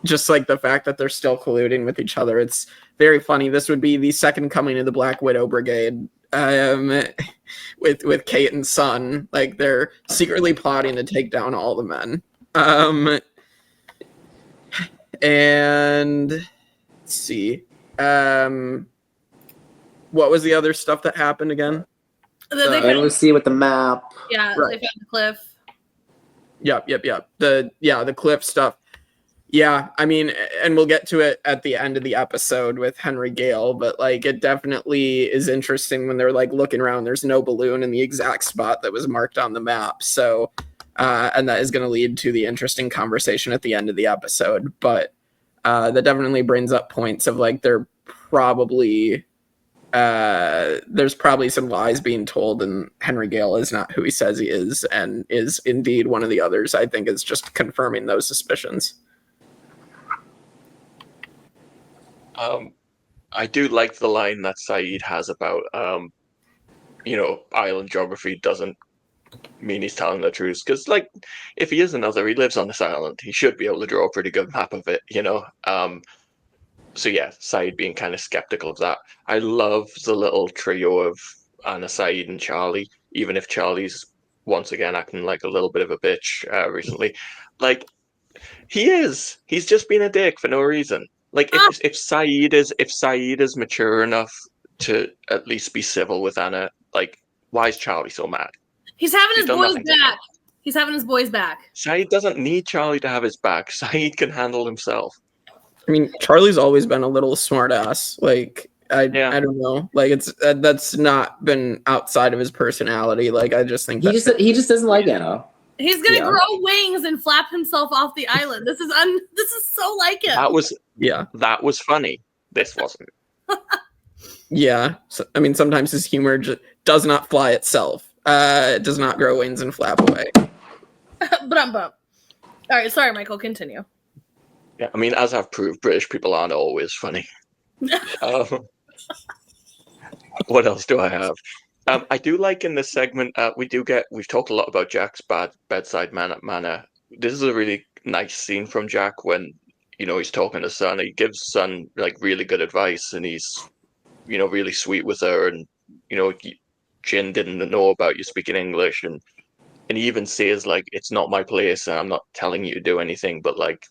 just, like, the fact that they're still colluding with each other. It's very funny. This would be the second coming of the Black Widow Brigade with Kate and Son. Like, they're secretly plotting to take down all the men. And let's see. What was the other stuff that happened again? Let's see with the map. Yeah, right. They found the cliff. Yep. The cliff stuff. Yeah, I mean, and we'll get to it at the end of the episode with Henry Gale, but, like, it definitely is interesting when they're, like, looking around. There's no balloon in the exact spot that was marked on the map. So, and that is going to lead to the interesting conversation at the end of the episode. But that definitely brings up points of, like, there's probably some lies being told, and Henry Gale is not who he says he is, and is indeed one of the others. I think is just confirming those suspicions. I do like the line that Saeed has about island geography doesn't mean he's telling the truth. Because, like, if he is another, he lives on this island. He should be able to draw a pretty good map of it, So yeah, Saeed being kind of skeptical of that. I love the little trio of Anna, Saeed, and Charlie, even if Charlie's once again acting like a little bit of a bitch recently. Like, he's just being a dick for no reason. Like, if Saeed is mature enough to at least be civil with Anna, like, why is Charlie so mad? He's having his boys back. He's having his boys back. Saeed doesn't need Charlie to have his back. Saeed can handle himself. I mean, Charlie's always been a little smartass. Like, I don't know. Like, it's that's not been outside of his personality. Like, I just think he just doesn't like Anna. He's gonna grow wings and flap himself off the island. This is so like him. That was funny. This wasn't. Yeah, so, I mean, sometimes his humor just does not fly itself. It does not grow wings and flap away. All right, sorry, Michael. Continue. Yeah, I mean, as I've proved, British people aren't always funny. What else do I have? I do like in this segment, we've talked a lot about Jack's bad bedside manner. This is a really nice scene from Jack when, he's talking to Son. He gives Son like really good advice, and he's, really sweet with her. And, Jin didn't know about you speaking English. And he even says, like, it's not my place and I'm not telling you to do anything, but like,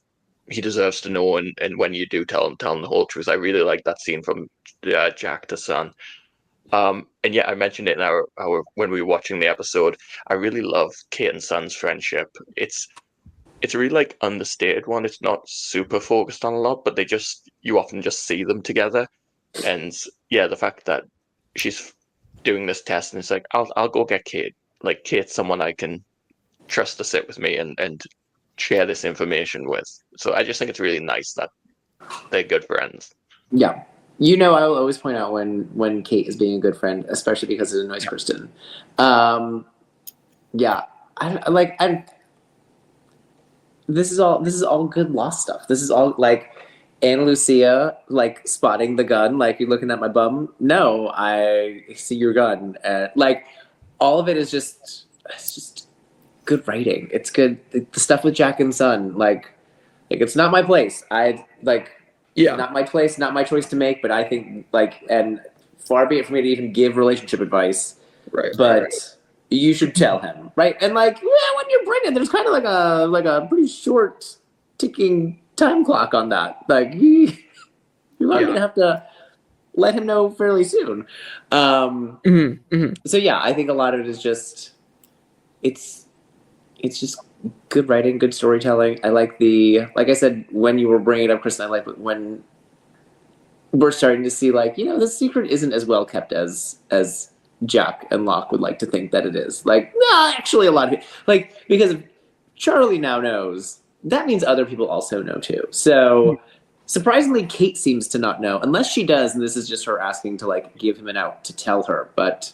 he deserves to know, and when you do tell him the whole truth. I really like that scene from Jack to Son. And yeah, I mentioned it in our when we were watching the episode. I really love Kate and Son's friendship. It's a really like understated one. It's not super focused on a lot, but you often just see them together. And yeah, the fact that she's doing this test and it's like, I'll go get Kate. Like, Kate's someone I can trust to sit with me and share this information with. So I just think it's really nice that they're good friends. Yeah. I will always point out when Kate is being a good friend, especially because it annoys Kristin. This is all good Lost stuff. This is all like Ana Lucia, like spotting the gun, like, you're looking at my bum. No, I see your gun. Like, all of it is it's just good writing. It's good. The stuff with Jack and Son, like it's not my place. Not my place, not my choice to make, but I think, like, and far be it for me to even give relationship advice. Right. But you should tell him, right? And like, when you're pregnant, there's kind of like a pretty short ticking time clock on that. Like, you are gonna have to let him know fairly soon. So yeah, I think a lot of it is just it's just good writing, good storytelling. I like like I said, when you were bringing it up, Kristin, I like when we're starting to see, like, the secret isn't as well kept as Jack and Locke would like to think that it is. Like, no, actually a lot of people, like, because if Charlie now knows, that means other people also know too. So surprisingly, Kate seems to not know, unless she does, and this is just her asking to, like, give him an out to tell her, but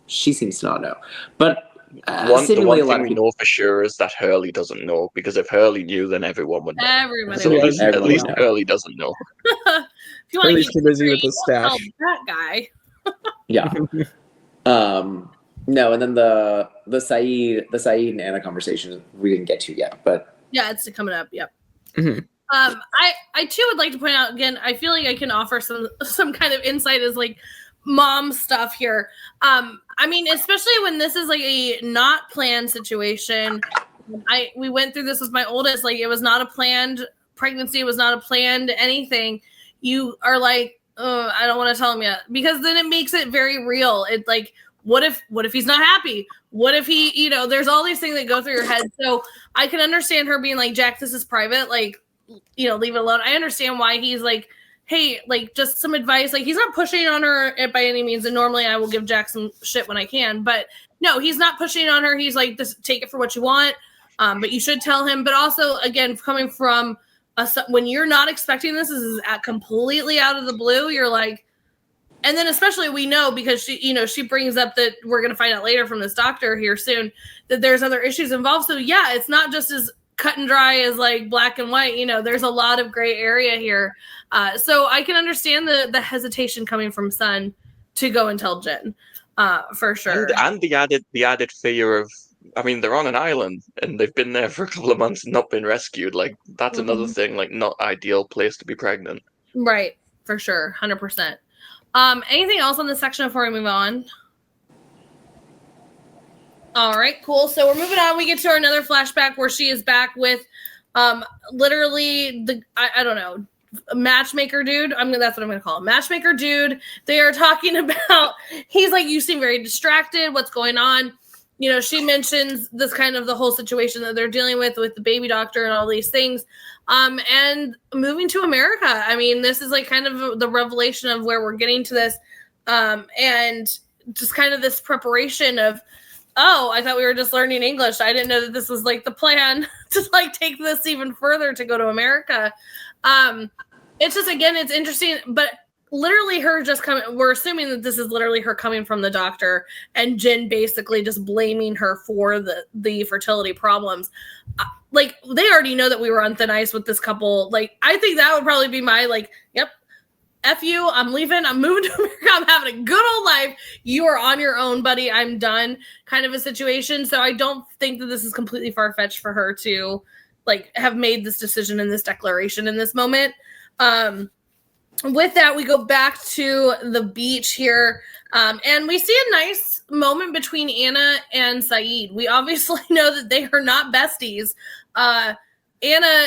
she seems to not know. But the one thing we know for sure is that Hurley doesn't know, because if Hurley knew, then everyone would know. At least Hurley doesn't know. Hurley's too busy with the stash. That guy. Yeah. No, and then the Saeed and Anna conversation we didn't get to yet, but yeah, it's coming up. Yep. Mm-hmm. I too would like to point out again. I feel like I can offer some kind of insight as like mom stuff here. I mean, especially when this is like a not planned situation. We went through this with my oldest. Like, it was not a planned pregnancy. It was not a planned anything. You are like, I don't want to tell him yet, because then it makes it very real. It's like, what if he's not happy? What if he, there's all these things that go through your head. So I can understand her being like, Jack, this is private. Like, leave it alone. I understand why he's like, hey, like, just some advice. Like, he's not pushing on her by any means. And normally I will give Jack some shit when I can, but no, he's not pushing on her. He's like, just take it for what you want. But you should tell him. But also, again, coming from when you're not expecting this is completely out of the blue, you're like, and then especially we know, because she brings up that we're going to find out later from this doctor here soon that there's other issues involved. So yeah, it's not just as cut and dry as like black and white. There's a lot of gray area here. So I can understand the hesitation coming from Son to go and tell Jen. for sure. And the added fear of, I mean, they're on an island and they've been there for a couple of months and not been rescued. Like, that's another thing, like, not ideal place to be pregnant. Right, for sure, 100%. Anything else on this section before we move on? All right, cool. So we're moving on. We get to another flashback where she is back with literally I don't know, matchmaker dude. That's what I'm gonna call him. Matchmaker dude. They are talking about, he's like, you seem very distracted. What's going on? You know, she mentions this kind of the whole situation that they're dealing with the baby doctor and all these things. And moving to America. I mean, this is like kind of the revelation of where we're getting to this. And just kind of this preparation of, oh, I thought we were just learning English. I didn't know that this was like the plan to like take this even further to go to America. It's just, again, it's interesting, but literally her just coming, we're assuming that this is literally her coming from the doctor and Jen basically just blaming her for the fertility problems. Like, they already know that we were on thin ice with this couple. Like, I think that would probably be my, like, yep, F you, I'm leaving, I'm moving to America, I'm having a good old life. You are on your own, buddy, I'm done, kind of a situation. So I don't think that this is completely far-fetched for her to, like, have made this decision and this declaration in this moment. With that, we go back to the beach here, and we see a nice moment between Anna and Saeed. We obviously know that they are not besties. Anna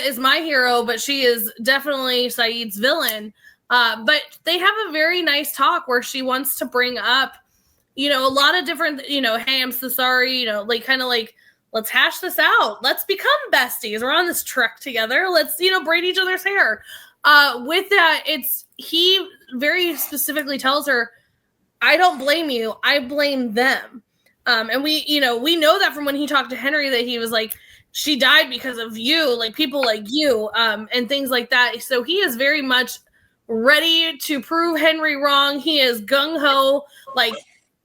is my hero, but she is definitely Saeed's villain. But they have a very nice talk where she wants to bring up, you know, a lot of different, you know, hey, I'm so sorry, you know, like, kind of like, let's hash this out. Let's become besties. We're on this trek together. Let's, you know, braid each other's hair. With that, he very specifically tells her, I don't blame you. I blame them. And we know that from when he talked to Henry, that he was like, she died because of you, like people like you, and things like that. So he is very much ready to prove Henry wrong. He is gung-ho, like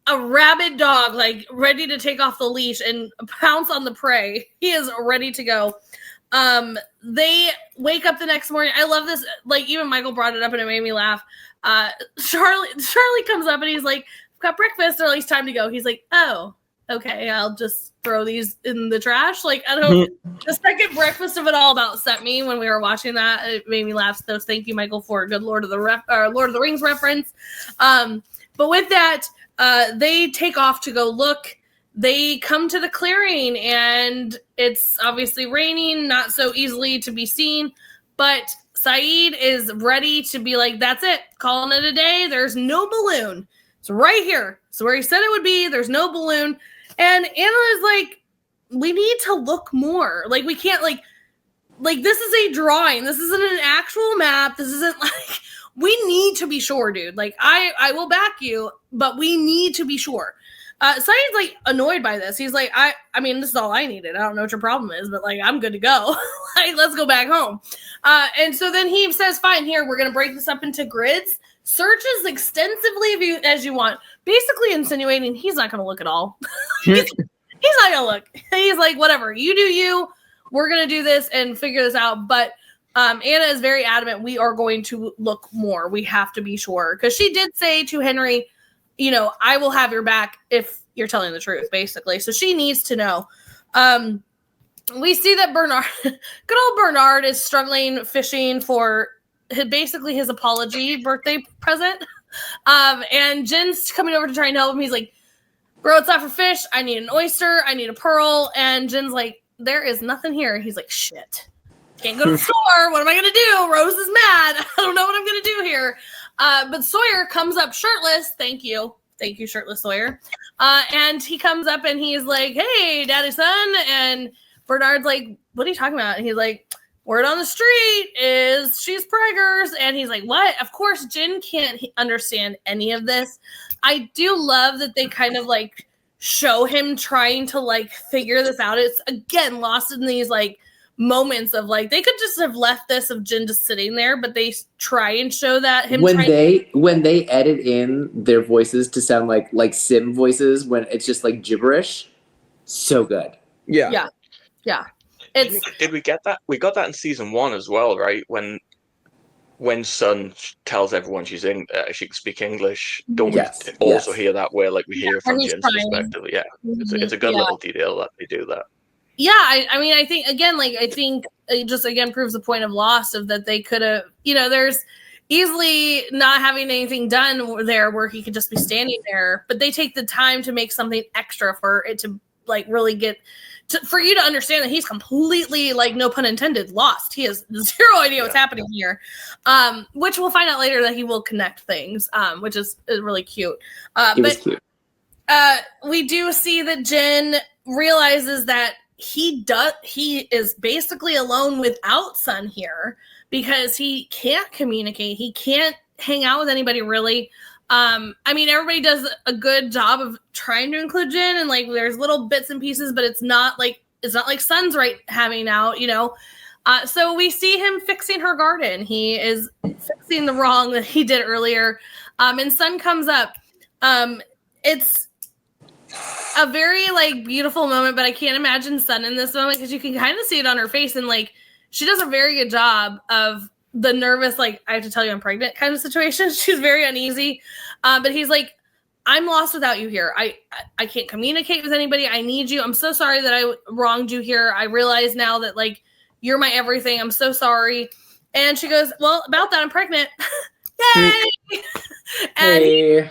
a rabid dog, like ready to take off the leash and pounce on the prey. He is ready to go. They wake up the next morning. I love this. Like, even Michael brought it up and it made me laugh. Charlie comes up and he's like, I've got breakfast, or at least time to go. He's like, oh, okay, I'll just throw these in the trash. Like, I don't, the second breakfast of it all about upset me when we were watching that. It made me laugh. So thank you, Michael, for a good Lord of the Rings reference. But with that, they take off to go look. They come to the clearing and it's obviously raining, not so easily to be seen, but Saeed is ready to be like, that's it, calling it a day. There's no balloon. It's right here. So where he said it would be, there's no balloon. And Anna is like, we need to look more. Like, we can't like this is a drawing. This isn't an actual map. This isn't like, we need to be sure, dude. Like, I will back you, but we need to be sure. Saeed's like annoyed by this. He's like, I mean, this is all I needed. I don't know what your problem is, but like, I'm good to go. Like, let's go back home. And so then he says, fine, here, we're going to break this up into grids. Search as extensively as you want. Basically insinuating he's not going to look at all. He's not going to look. He's like, whatever, you do you. We're going to do this and figure this out. But Anna is very adamant. We are going to look more. We have to be sure. Because she did say to Henry, you know, I will have your back if you're telling the truth, basically. So she needs to know. We see that Bernard, good old Bernard, is struggling fishing for basically his apology birthday present. And Jen's coming over to try and help him. He's like, bro, it's not for fish. I need an oyster. I need a pearl. And Jen's like, there is nothing here. He's like, shit. Can't go to the store. What am I going to do? Rose is mad. I don't know what I'm going to do here. But Sawyer comes up shirtless. Thank you, shirtless Sawyer. And he comes up and he's like, hey, daddy son. And Bernard's like, what are you talking about? And he's like, word on the street is she's preggers. And he's like, what? Of course, Jen can't understand any of this. I do love that they kind of like show him trying to like figure this out. It's again lost in these like moments of like, they could just have left this of Jen just sitting there, but they try and show that him when they edit in their voices to sound like sim voices when it's just like gibberish. So good. Yeah. Did we get that? We got that in season 1 as well, right? When when Sun tells everyone she can speak English, don't Yes, we also yes. hear that where like we hear from he's Jin's trying. perspective? Yeah, it's a good Yeah. little detail that they do that. Yeah, I mean, I think again, like I think it just again proves the point of Lost of that they could have, there's easily not having anything done there where he could just be standing there, but they take the time to make something extra for it to like really get for you to understand that he's completely, like, no pun intended, lost. He has zero idea what's happening here, which we'll find out later that he will connect things, which is really cute. Was cute. We do see that Jin realizes that he is basically alone without Sun here because he can't communicate. He can't hang out with anybody really. I mean, everybody does a good job of trying to include Jin, and like there's little bits and pieces, but it's not like Sun's right having out, so we see him fixing her garden. He is fixing the wrong that he did earlier. And Sun comes up. It's a very like beautiful moment, but I can't imagine Sun in this moment because you can kind of see it on her face, and like she does a very good job of the nervous, like, I have to tell you I'm pregnant kind of situation. She's very uneasy. But he's like, I'm lost without you here. I can't communicate with anybody. I need you. I'm so sorry that I wronged you here. I realize now that like you're my everything. I'm so sorry. And she goes, well, about that, I'm pregnant. Yay! And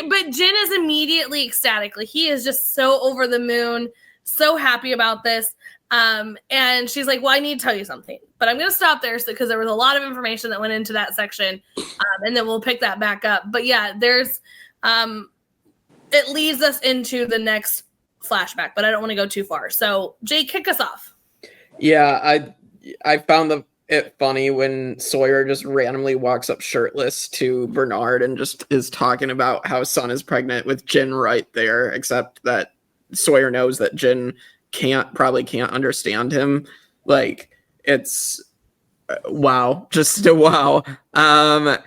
but Jin is immediately ecstatic. Like he is just so over the moon, so happy about this. And she's like, well, I need to tell you something, but I'm going to stop there because there was a lot of information that went into that section. And then we'll pick that back up. But yeah, there's, it leads us into the next flashback, but I don't want to go too far. So Jake, kick us off. Yeah. I found it funny when Sawyer just randomly walks up shirtless to Bernard and just is talking about how Sun is pregnant with Jin right there, except that Sawyer knows that Jin probably can't understand him. Like it's wow, just a wow. And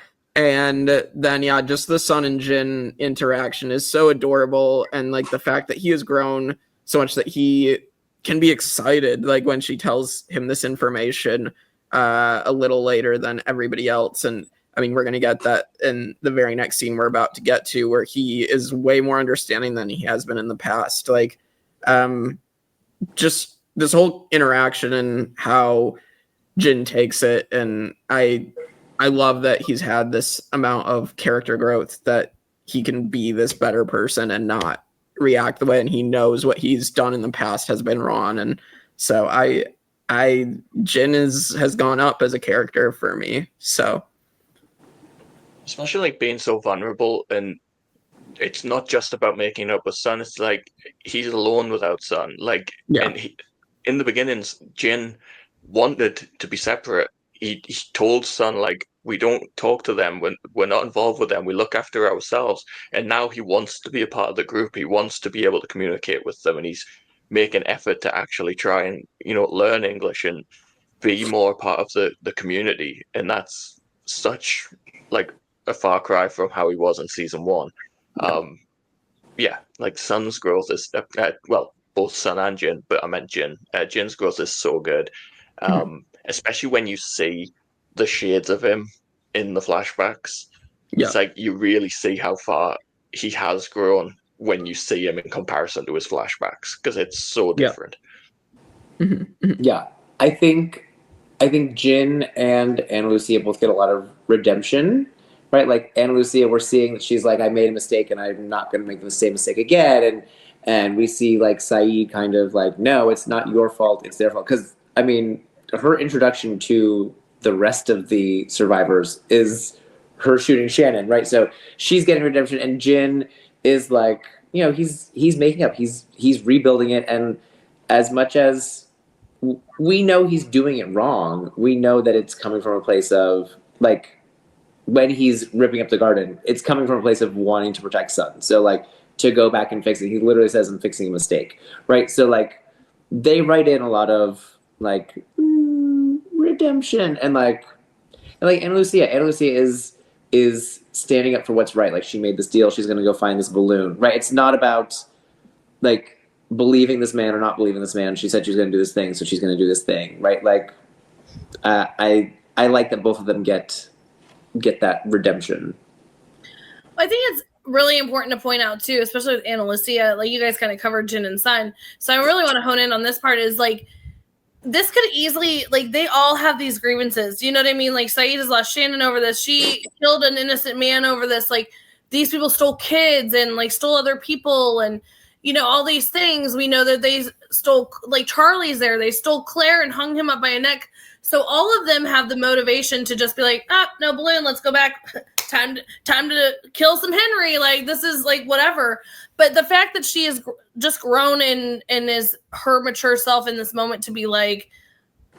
then yeah, just the Sun and Jin interaction is so adorable, and like the fact that he has grown so much that he can be excited like when she tells him this information a little later than everybody else. And I mean, we're going to get that in the very next scene we're about to get to, where he is way more understanding than he has been in the past. Like just this whole interaction and how Jin takes it, and I love that he's had this amount of character growth, that he can be this better person and not react the way, and he knows what he's done in the past has been wrong. And so Jin has gone up as a character for me. So especially like being so vulnerable, and it's not just about making up with Sun. It's like he's alone without Sun. Like, and in the beginnings, Jin wanted to be separate. He told Sun, like, we don't talk to them when we're not involved with them. We look after ourselves. And now he wants to be a part of the group. He wants to be able to communicate with them, and he's make an effort to actually try and learn English and be more part of the community. And that's such like a far cry from how he was in season 1. Like Sun's growth is both Sun and Jin, but I meant Jin. Jin's growth is so good, especially when you see the shades of him in the flashbacks. It's like you really see how far he has grown when you see him in comparison to his flashbacks, because it's so different. Yeah, I think Jin and Ana Lucia both get a lot of redemption, right? Like Ana Lucia, we're seeing that she's like, I made a mistake and I'm not going to make the same mistake again. And we see like Saeed kind of like, no, it's not your fault, it's their fault. Because I mean, her introduction to the rest of the survivors is her shooting Shannon, right? So she's getting redemption, and Jin is like, he's making up, he's rebuilding it. And as much as we know he's doing it wrong, we know that it's coming from a place of like, when he's ripping up the garden, it's coming from a place of wanting to protect Sun. So like, to go back and fix it, he literally says, I'm fixing a mistake, right? So like, they write in a lot of like redemption, and like Ana Lucia is standing up for what's right. Like, she made this deal, she's going to go find this balloon, right? It's not about like believing this man or not believing this man. She said she's going to do this thing, so she's going to do this thing, right? Like, I like that both of them get get that redemption. I think it's really important to point out too, especially with Annalicia, like you guys kind of covered Jin and Sun. So I really want to hone in on this part is like, this could easily, like, they all have these grievances. You know what I mean? Like, Saeed has lost Shannon over this. She killed an innocent man over this. Like, these people stole kids and, like, stole other people and, you know, all these things. We know that they stole, like, Charlie's there. They stole Claire and hung him up by a neck. So all of them have the motivation to just be like, no balloon, let's go back. Time to kill some Henry. Like, this is, like, whatever. But the fact that she is just grown and is her mature self in this moment to be like,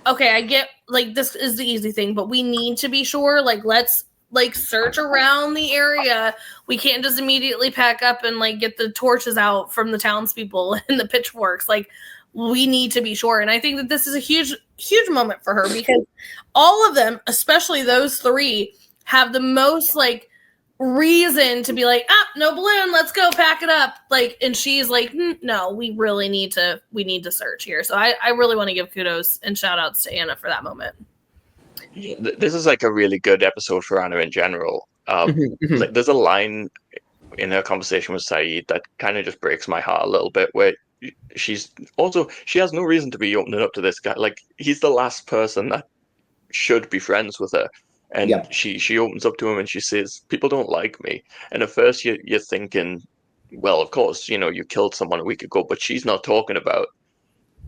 okay, I get, like, this is the easy thing, but we need to be sure, like, let's, like, search around the area. We can't just immediately pack up and, like, get the torches out from the townspeople and the pitchforks. Like, we need to be sure. And I think that this is a huge, huge moment for her because all of them, especially those three, have the most, like, reason to be like, no balloon, let's go pack it up. Like, and she's like, no, we need to search here. So I really want to give kudos and shout outs to Anna for that moment. This is like a really good episode for Anna in general. Like, there's a line in her conversation with Saeed that kind of just breaks my heart a little bit, where she has no reason to be opening up to this guy. Like, he's the last person that should be friends with her. And she opens up to him and she says, people don't like me. And at first you're thinking, well, of course, you know, you killed someone a week ago, but she's not talking about,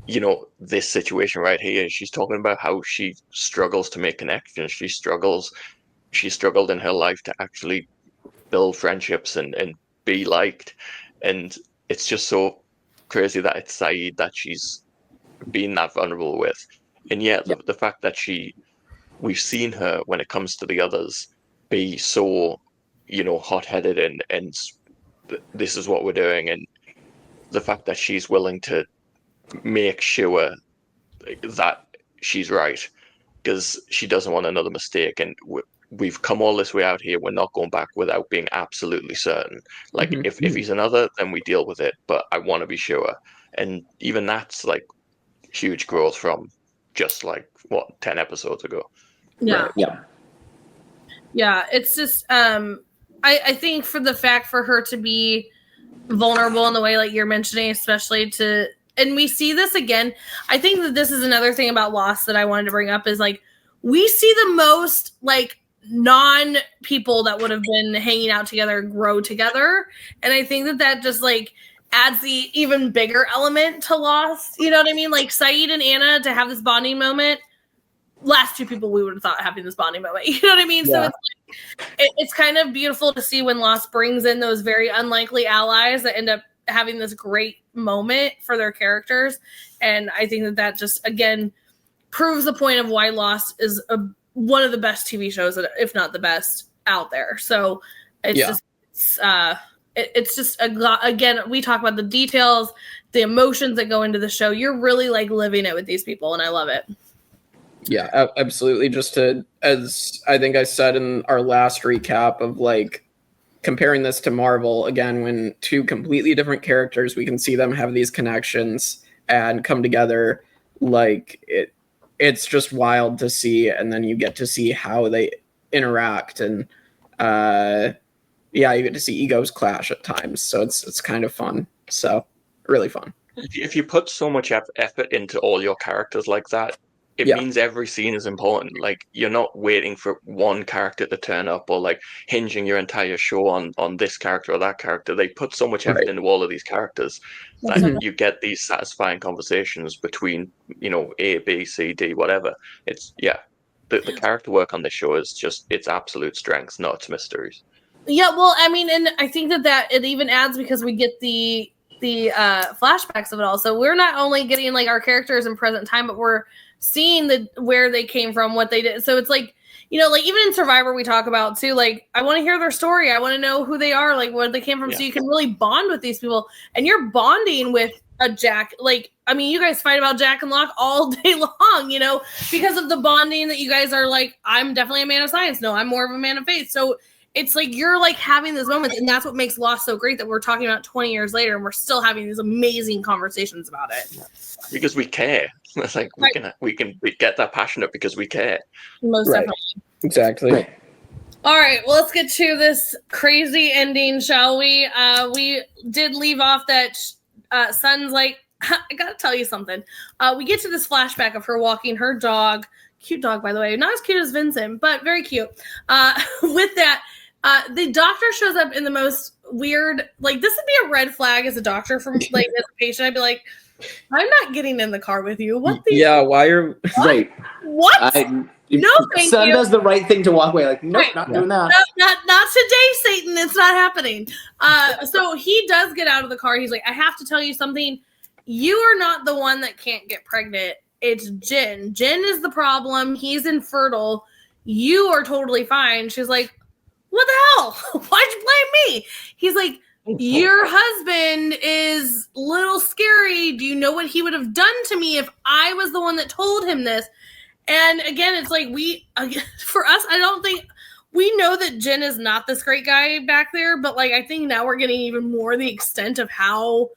you know, this situation right here. She's talking about how she struggles to make connections. She struggled in her life to actually build friendships and be liked. And it's just so crazy that it's Saeed that she's been that vulnerable with. And yet the fact that we've seen her, when it comes to the others, be so, you know, hot-headed and this is what we're doing. And the fact that she's willing to make sure that she's right because she doesn't want another mistake. And we've come all this way out here. We're not going back without being absolutely certain. Like, if he's another, then we deal with it. But I want to be sure. And even that's, like, huge growth from just, like, 10 episodes ago. Yeah. Right. Yeah. It's just, I think for the fact for her to be vulnerable in the way like you're mentioning, especially and we see this again. I think that this is another thing about Lost that I wanted to bring up is like, we see the most like non-people that would have been hanging out together grow together. And I think that just like adds the even bigger element to Lost. You know what I mean? Like Saeed and Anna to have this bonding moment. Last two people we would have thought having this bonding moment. You know what I mean? Yeah. So it's kind of beautiful to see when Lost brings in those very unlikely allies that end up having this great moment for their characters. And I think that just, again, proves the point of why Lost is one of the best TV shows, if not the best, out there. So it's just again, we talk about the details, the emotions that go into the show. You're really like living it with these people, and I love it. Yeah, absolutely. Just as I think I said in our last recap of like comparing this to Marvel, again, when two completely different characters, we can see them have these connections and come together. Like it's just wild to see. And then you get to see how they interact and you get to see egos clash at times. So it's kind of fun. So really fun. If you put so much effort into all your characters like that, it means every scene is important. Like, you're not waiting for one character to turn up or like hinging your entire show on this character or that character. They put so much effort into all of these characters that you get these satisfying conversations between, you know, A, B, C, D, whatever. It's the character work on this show is just its absolute strength, not its mysteries. Yeah, well, I mean, and I think that it even adds because we get the flashbacks of it all. So we're not only getting like our characters in present time, but we're seeing where they came from, what they did. So it's like, you know, like even in Survivor we talk about too, like I want to hear their story. I want to know who they are, like where they came from. So you can really bond with these people, and you're bonding with a Jack. Like, I mean, you guys fight about Jack and Locke all day long, you know, because of the bonding that you guys are like, I'm definitely a man of science. No, I'm more of a man of faith. So it's like you're like having those moments, and that's what makes Lost so great that we're talking about 20 years later and we're still having these amazing conversations about it. Because we care. It's like we get that passionate because we care. Most definitely. Exactly. Right. All right, well, let's get to this crazy ending, shall we? We did leave off that Sun's like, I gotta tell you something. We get to this flashback of her walking her dog. Cute dog, by the way. Not as cute as Vincent, but very cute. With that, the doctor shows up in the most weird, like, this would be a red flag as a doctor from, like, as a patient. I'd be like, I'm not getting in the car with you. What the? Yeah, why are... Right. What? No, thank Son you. does the right thing to walk away. Like, nope, Right. not doing that. Not today, Satan. It's not happening. So he does get out of the car. He's like, I have to tell you something. You are not the one that can't get pregnant. It's Jen. Jen is the problem. He's infertile. You are totally fine. She's like, what the hell? Why'd you blame me? He's like, your husband is a little scary. Do you know what he would have done to me if I was the one that told him this? And again, it's like for us, I don't think we know that Jen is not this great guy back there, but like I think now we're getting even more the extent of how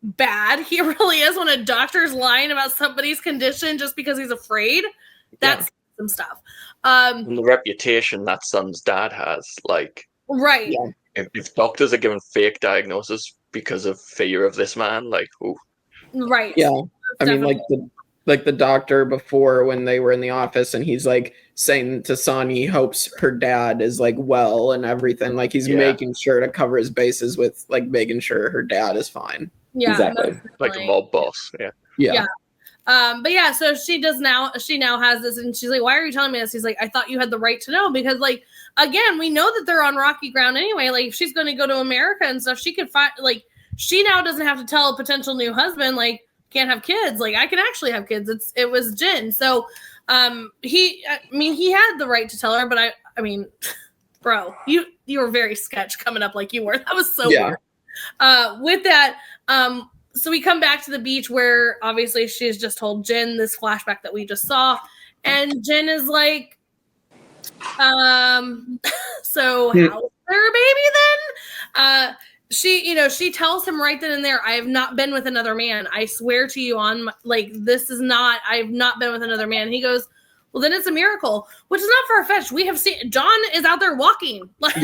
bad he really is when a doctor's lying about somebody's condition just because he's afraid. That's some stuff. And the reputation that Son's dad has, like, right. If doctors are giving fake diagnosis because of fear of this man, like, ooh. Right. Yeah. I mean, like the doctor before when they were in the office and he's like saying to Son he hopes her dad is like well and everything. Like he's making sure to cover his bases with like making sure her dad is fine. Yeah. Exactly. Like a mob boss. Yeah. Yeah. But yeah, so she now has this and she's like, why are you telling me this? He's like, I thought you had the right to know because like, again, we know that they're on rocky ground anyway. Like if she's going to go to America and stuff, she could find, like, she now doesn't have to tell a potential new husband, like, can't have kids. Like I can actually have kids. It was Jen. So, he had the right to tell her, but I mean, bro, you were very sketch coming up like you were. That was so weird. With that, so we come back to the beach where obviously she's just told Jen this flashback that we just saw. And Jen is like, so how's their baby then? She tells him right then and there, I have not been with another man. I swear to you on I have not been with another man. He goes, well, then it's a miracle, which is not far-fetched. We have seen John is out there walking, like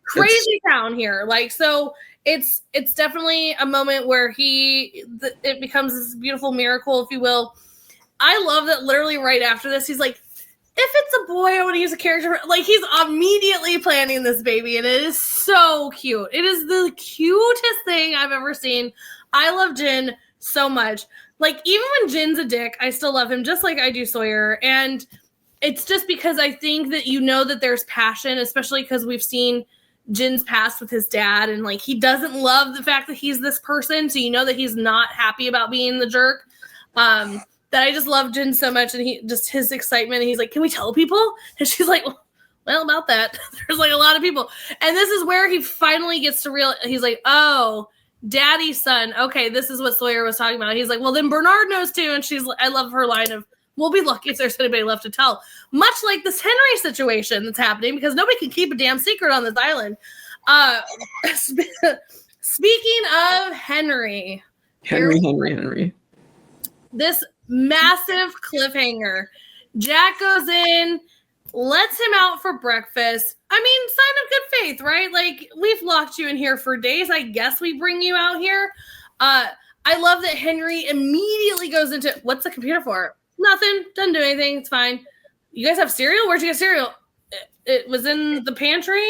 crazy town here. Like, so it's definitely a moment where it becomes this beautiful miracle, if you will. I love that literally right after this, he's like, if it's a boy, I want to use a character. Like, he's immediately planning this baby, and it is so cute. It is the cutest thing I've ever seen. I love Jen so much. Like, even when Jin's a dick, I still love him, just like I do Sawyer. And it's just because I think that that there's passion, especially because we've seen Jin's past with his dad, and, like, he doesn't love the fact that he's this person, so that he's not happy about being the jerk. That I just love Jen so much, and his excitement, and he's like, can we tell people? And she's like, well, about that. There's like a lot of people. And this is where he finally gets to realize, he's like, oh, daddy's son. Okay, this is what Sawyer was talking about. He's like, well, then Bernard knows too. And I love her line of, we'll be lucky if there's anybody left to tell. Much like this Henry situation that's happening, because nobody can keep a damn secret on this island. Speaking of Henry. This massive cliffhanger. Jack goes in, lets him out for breakfast. I mean, sign of good faith, right? Like, we've locked you in here for days. I guess we bring you out here. I love that Henry immediately goes into, what's the computer for? Nothing. Doesn't do anything. It's fine. You guys have cereal? Where'd you get cereal? It was in the pantry.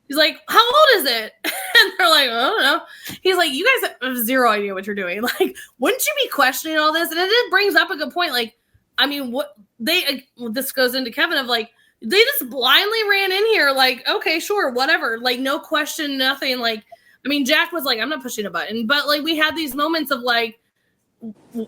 He's like, how old is it? And they're like, I don't know. He's like, you guys have zero idea what you're doing. Like, wouldn't you be questioning all this? And it brings up a good point. Like, I mean, this goes into Kevin of like, they just blindly ran in here. Like, okay, sure, whatever. Like, no question, nothing. Like, I mean, Jack was like, I'm not pushing a button. But like, we had these moments of like,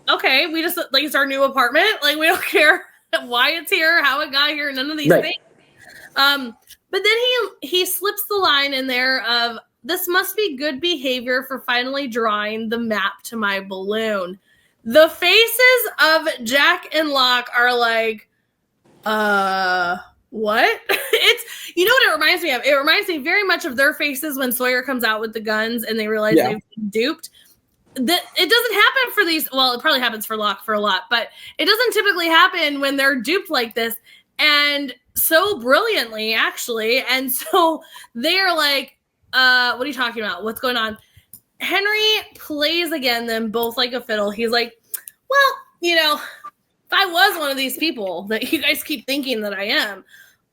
okay, we just, like, it's our new apartment. Like, we don't care why it's here, how it got here, none of these things. But then he slips the line in there of, this must be good behavior for finally drawing the map to my balloon. The faces of Jack and Locke are like, what? It's, you know what it reminds me of? It reminds me very much of their faces when Sawyer comes out with the guns and they realize they've been duped. It doesn't happen for these. Well, it probably happens for Locke for a lot, but it doesn't typically happen when they're duped like this. and so brilliantly, actually. And so they're like, what are you talking about? What's going on? Henry plays again them both like a fiddle. He's like, well, if I was one of these people that you guys keep thinking that I am,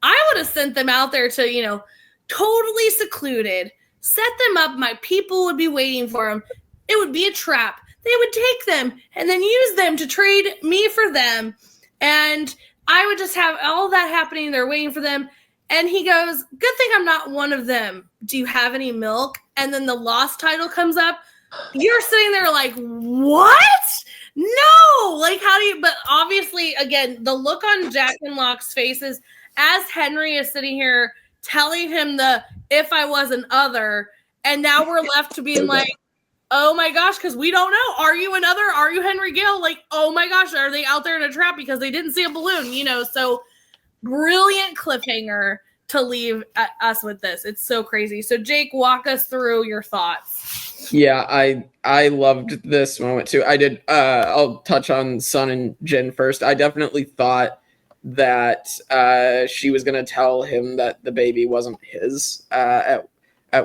I would have sent them out there to, totally secluded, set them up. My people would be waiting for them. It would be a trap. They would take them and then use them to trade me for them. And I would just have all that happening. They're waiting for them. And he goes, good thing I'm not one of them. Do you have any milk? And then the Lost title comes up. You're sitting there like, what? No! Like, how do you... But obviously, again, the look on Jack and Locke's faces as Henry is sitting here telling him if I was an other, and now we're left to being like, oh my gosh, because we don't know. Are you another? Are you Henry Gale? Like, oh my gosh, are they out there in a trap because they didn't see a balloon? So brilliant cliffhanger to leave us with this. It's so crazy. So Jake, walk us through your thoughts. Yeah, I loved this moment too. I did. I'll touch on Sun and Jin first. I definitely thought that she was gonna tell him that the baby wasn't his at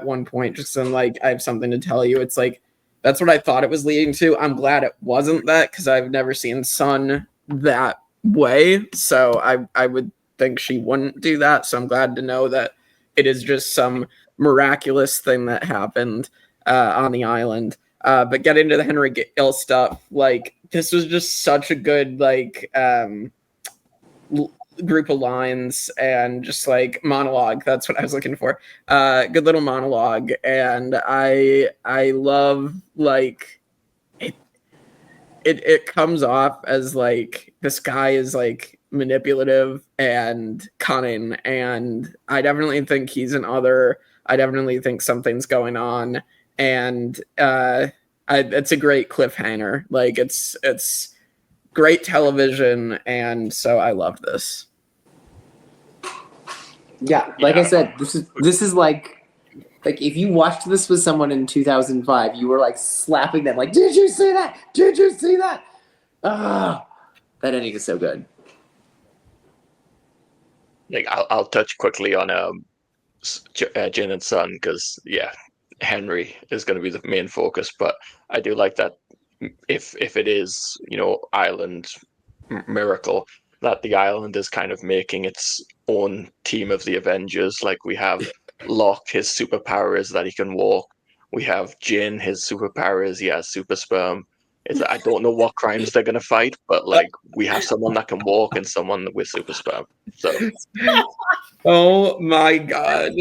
one point. Just in like, I have something to tell you. It's like, that's what I thought it was leading to. I'm glad it wasn't that, because I've never seen Sun that way. So I would think she wouldn't do that. So I'm glad to know that it is just some miraculous thing that happened on the island. But getting to the Henry Gale stuff, like, this was just such a good group of lines and just like monologue. That's what I was looking for. Good little monologue. And I love, like, it comes off as like this guy is like manipulative and cunning, and I definitely think he's an other. I definitely think something's going on, and it's a great cliffhanger. Like, it's great television, and so I love this. Yeah, like I said, this is like if you watched this with someone in 2005, you were like slapping them, like, did you see that? Did you see that? Ah, that ending is so good. Like, I'll touch quickly on Jin and Sun, because Henry is going to be the main focus, but I do like that if it is, island miracle, that the island is kind of making its own team of the Avengers. Like, we have Locke, his superpower is that he can walk. We have Jin, his superpower is he has super sperm. I don't know what crimes they're gonna fight, but like, we have someone that can walk and someone with super sperm. So, oh my god.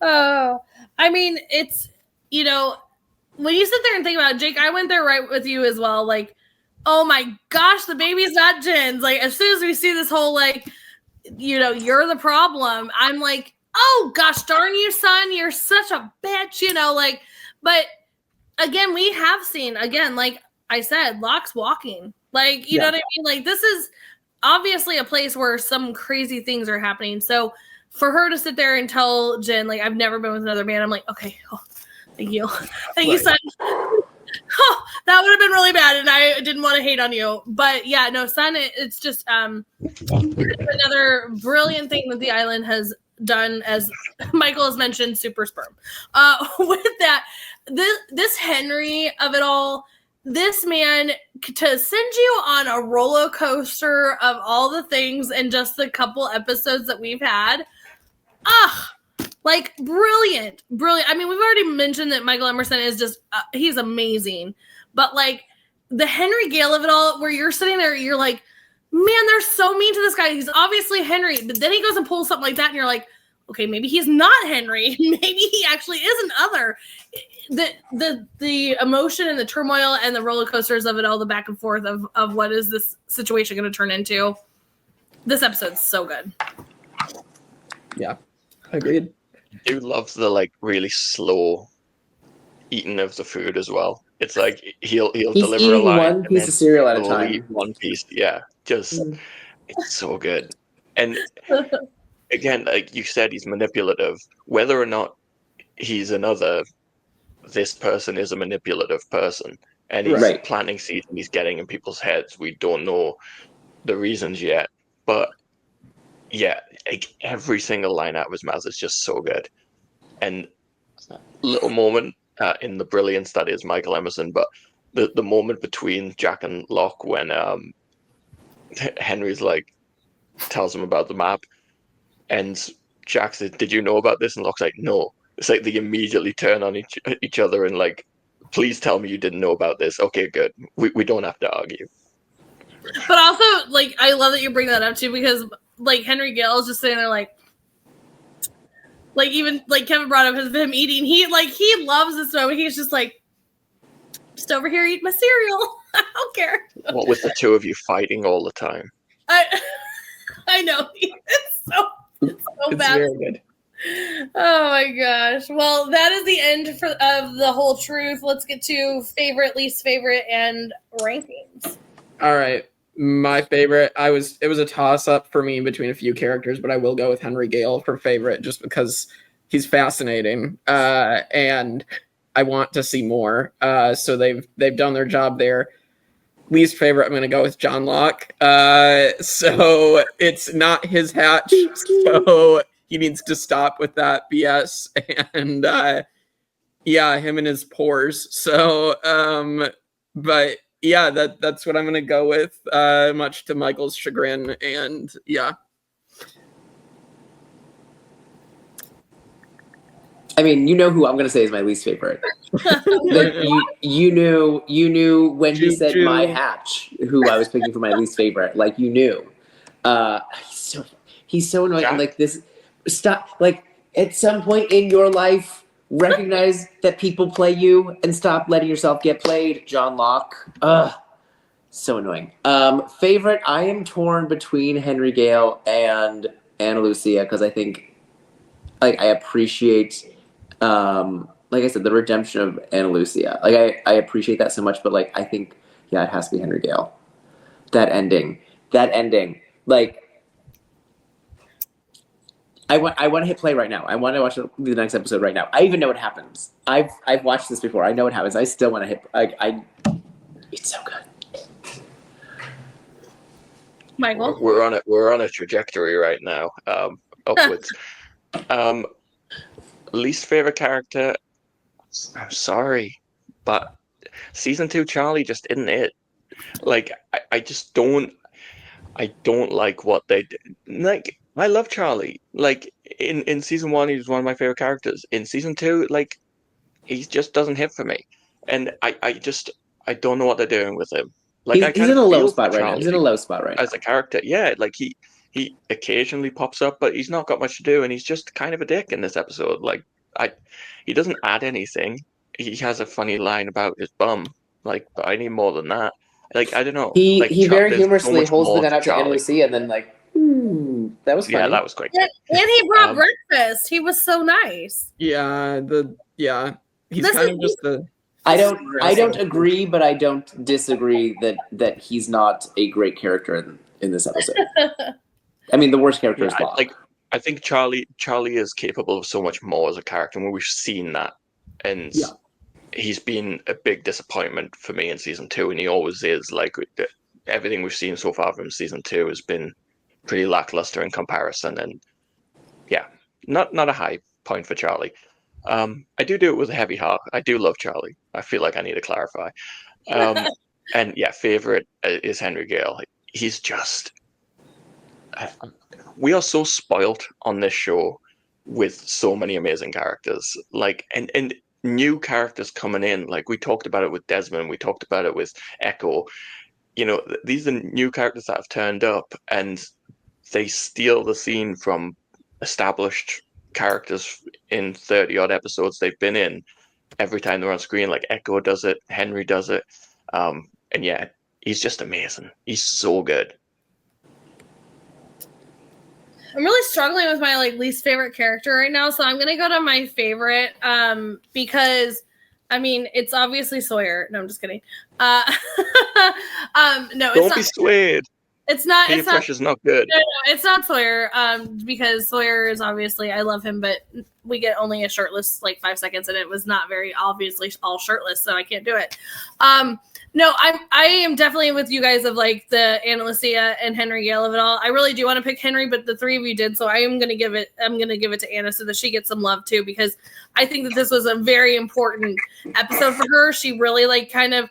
Oh, I mean, it's when you sit there and think about it, Jake, I went there right with you as well. Like, oh my gosh, the baby's not Jin's. Like, as soon as we see this whole like, you're the problem, I'm like, oh gosh, darn you, Son, you're such a bitch, like. But again, we have seen, again, like I said, Locke's walking. Like, you know what I mean? Like, this is obviously a place where some crazy things are happening. So for her to sit there and tell Jin, like, I've never been with another man, I'm like, okay, thank you. Thank you, Son. Oh, that would have been really bad, and I didn't want to hate on you. But yeah, no, Son, it's just another brilliant thing that the island has done, as Michael has mentioned, super sperm. With that, this Henry of it all, this man, to send you on a roller coaster of all the things in just the couple episodes that we've had, like, brilliant. I mean, we've already mentioned that Michael Emerson is just, he's amazing. But like, the Henry Gale of it all, where you're sitting there, you're like, man, they're so mean to this guy. He's obviously Henry. But then he goes and pulls something like that, and you're like, okay, maybe he's not Henry. Maybe he actually is an other. The emotion and the turmoil and the roller coasters of it all, the back and forth of what is this situation going to turn into. This episode's so good. Yeah, agreed. I do love the like really slow eating of the food as well. It's like he'll deliver a line, one piece of cereal at a time. Eat one piece, it's so good. And again, like you said, he's manipulative. Whether or not he's another, this person is a manipulative person, and he's planting seeds and he's getting in people's heads. We don't know the reasons yet, but yeah, like every single line out of his mouth is just so good. And little moment in the brilliance that is Michael Emerson, but the moment between Jack and Locke when Henry's like tells him about the map, and Jack says, "Did you know about this?" and Locke's like, "No." It's like they immediately turn on each other and like, "Please tell me you didn't know about this." Okay, good. We don't have to argue. But also, like, I love that you bring that up too, because like Henry Gale is just sitting there like even like Kevin brought up him eating. He loves this moment. He's just like, just over here eating my cereal. I don't care. What with the two of you fighting all the time? I know. It's so bad. Very good. Oh my gosh. Well, that is the end of the whole truth. Let's get to favorite, least favorite, and rankings. All right. My favorite, it was a toss-up for me between a few characters, but I will go with Henry Gale for favorite just because he's fascinating. And I want to see more. So they've done their job there. Least favorite, I'm going to go with John Locke. So it's not his hatch. So he needs to stop with that BS. And yeah, him and his pores. So, but yeah, that's what I'm going to go with, much to Michael's chagrin. And yeah. I mean, you know who I'm going to say is my least favorite. Like, you knew when he said my hatch, who I was picking for my least favorite. Like, you knew. He's so annoying. And like this, stop. Like, at some point in your life, recognize that people play you and stop letting yourself get played. John Locke. So annoying. Favorite, I am torn between Henry Gale and Ana Lucia because I think, like, I appreciate. Like I said, the redemption of Ana Lucia. Like I appreciate that so much, but like I think, yeah, it has to be Henry Gale. That ending. Like I want to hit play right now. I want to watch the next episode right now. I even know what happens. I've watched this before. I know what happens. I still want to hit. It's so good. Michael, we're on a trajectory right now, upwards. Least favorite character. I'm sorry, but season 2 Charlie just isn't it. Like I just don't. I don't like what they did. Like I love Charlie. Like in season 1, he was one of my favorite characters. In season 2, like he just doesn't hit for me, and I don't know what they're doing with him. Like he's in a low spot right now. He's in a low spot right now as a character. Yeah, like he occasionally pops up, but he's not got much to do, and he's just kind of a dick in this episode. Like he doesn't add anything. He has a funny line about his bum. Like, but I need more than that. Like, I don't know. He very humorously holds the gun out to Ana Lucia and then like, that was funny. Yeah, that was quite good. And he brought breakfast. He was so nice. Yeah, he's kind of just the. I don't agree, but I don't disagree that he's not a great character in this episode. I mean, the worst character is Locke. Like, I think Charlie is capable of so much more as a character, and we've seen that. And he's been a big disappointment for me in season 2, and he always is. Like, everything we've seen so far from season 2 has been pretty lackluster in comparison. And yeah, not a high point for Charlie. I do it with a heavy heart. I do love Charlie. I feel like I need to clarify. And yeah, favorite is Henry Gale. He's just. We are so spoilt on this show with so many amazing characters. Like, and new characters coming in. Like, we talked about it with Desmond. We talked about it with Echo. You know, these are new characters that have turned up, and they steal the scene from established characters in 30-odd episodes they've been in every time they're on screen. Like, Echo does it. Henry does it. And yeah, he's just amazing. He's so good. I'm really struggling with my least favorite character right now, so I'm gonna go to my favorite because I mean it's obviously Sawyer. No, I'm just kidding. No, Don't be swayed. It's not. Peer It's not. pressure's not good. No, it's not Sawyer. Because Sawyer is obviously, I love him, but we get only a shirtless 5 seconds, and it was not very obviously all shirtless, so I can't do it. No, I am definitely with you guys of the Anna Lucia and Henry Gale of it all. I really do want to pick Henry, but the three of you did, so I'm gonna give it to Anna so that she gets some love too, because I think that this was a very important episode for her. She really kind of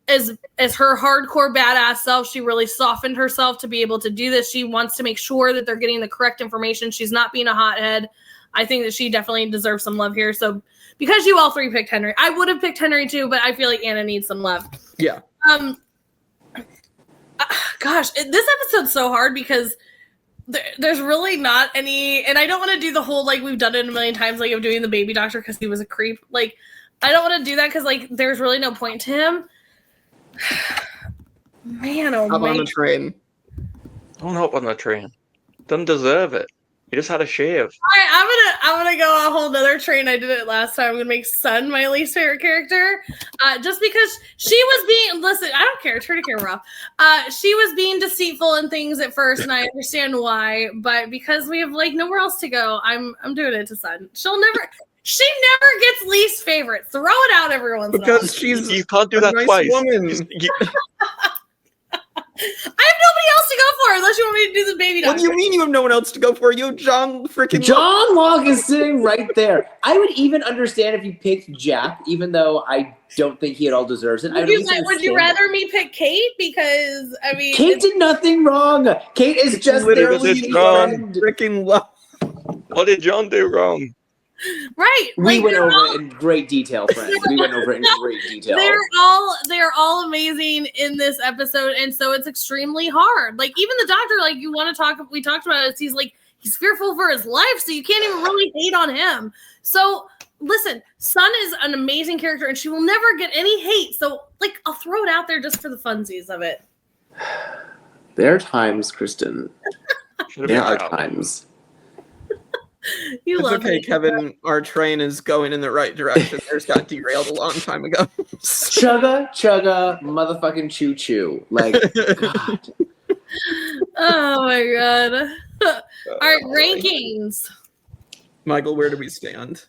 as her hardcore badass self, she really softened herself to be able to do this. She wants to make sure that they're getting the correct information. She's not being a hothead. I think that she definitely deserves some love here. So because you all three picked Henry, I would have picked Henry too, but I feel like Anna needs some love. Yeah. Gosh, this episode's so hard because there's really not any, and I don't want to do the whole we've done it a million times of doing the baby doctor because he was a creep. I don't want to do that because there's really no point to him. Man, oh Hop man. on the train. Don't hop on the train. Doesn't deserve it. You just had a shave. All right, I'm gonna go a whole nother train. I did it last time. I'm gonna make Sun my least favorite character, just because she was being. Listen, I don't care. Turn the camera off. She was being deceitful in things at first, and I understand why. But because we have nowhere else to go, I'm doing it to Sun. She never gets least favorite. Throw it out every once in a while. Because you can't do that nice twice. Woman. I have nobody else to go for unless you want me to do the baby doctor. What do you mean you have no one else to go for? You have John Locke is sitting right there. I would even understand if you picked Jack, even though I don't think he at all deserves it. Would you rather me pick Kate? Because I mean, Kate did nothing wrong. Kate is just there leading friend. Freaking love. What did John do wrong? Right. We went over it in great detail, friend. We went over it in great detail. They're all amazing in this episode, and so it's extremely hard. Even the doctor, you want to talk. We talked about it. He's fearful for his life, so you can't even really hate on him. So listen, Sun is an amazing character, and she will never get any hate. So I'll throw it out there just for the funsies of it. There are times, Kristin. There are times. It's okay, Kevin. Our train is going in the right direction. Ours got derailed a long time ago. Chugga, chugga, motherfucking choo choo. God. Oh my god. All right, rankings. Michael, where do we stand?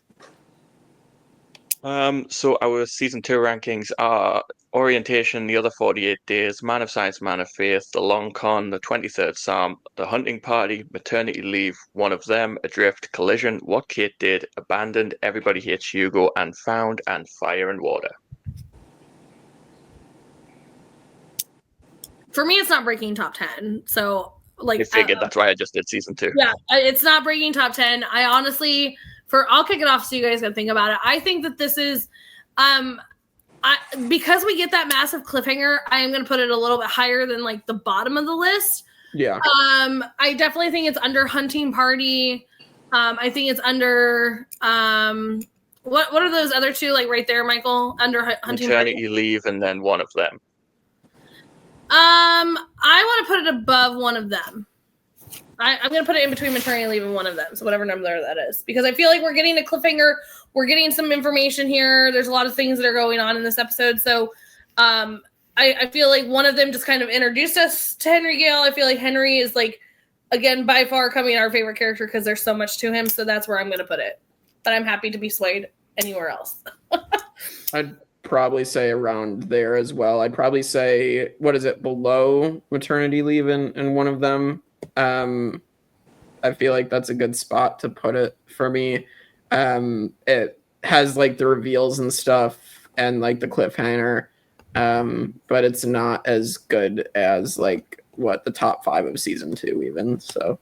So our season 2 rankings are Orientation, The Other 48 Days, Man of Science, Man of Faith, The Long Con, The 23rd Psalm, The Hunting Party, Maternity Leave, One of Them, Adrift, Collision, What Kate Did, Abandoned, Everybody Hates Hugo, and Found, and Fire and Water. For me, it's not breaking top 10. So I figured that's why I just did season 2. Yeah, it's not breaking top 10. I honestly, I'll kick it off so you guys can think about it. I think that this is, because we get that massive cliffhanger, I am going to put it a little bit higher than the bottom of the list. Yeah. I definitely think it's under Hunting Party. I think it's under, what are those other two right there, Michael? Under Hunting Maternity Party. Leave and then One of Them. I want to put it above One of Them. I'm going to put it in between Maternity Leave and One of Them. So whatever number that is. Because I feel like we're getting a cliffhanger. We're getting some information here. There's a lot of things that are going on in this episode. So I feel like One of Them just kind of introduced us to Henry Gale. I feel like Henry is again, by far coming our favorite character because there's so much to him. So that's where I'm going to put it. But I'm happy to be swayed anywhere else. I'd probably say around there as well. I'd probably say, what is it, below Maternity Leave in One of Them. I feel like that's a good spot to put it for me. It has the reveals and stuff and the cliffhanger, but it's not as good as what the top 5 of season 2 even. So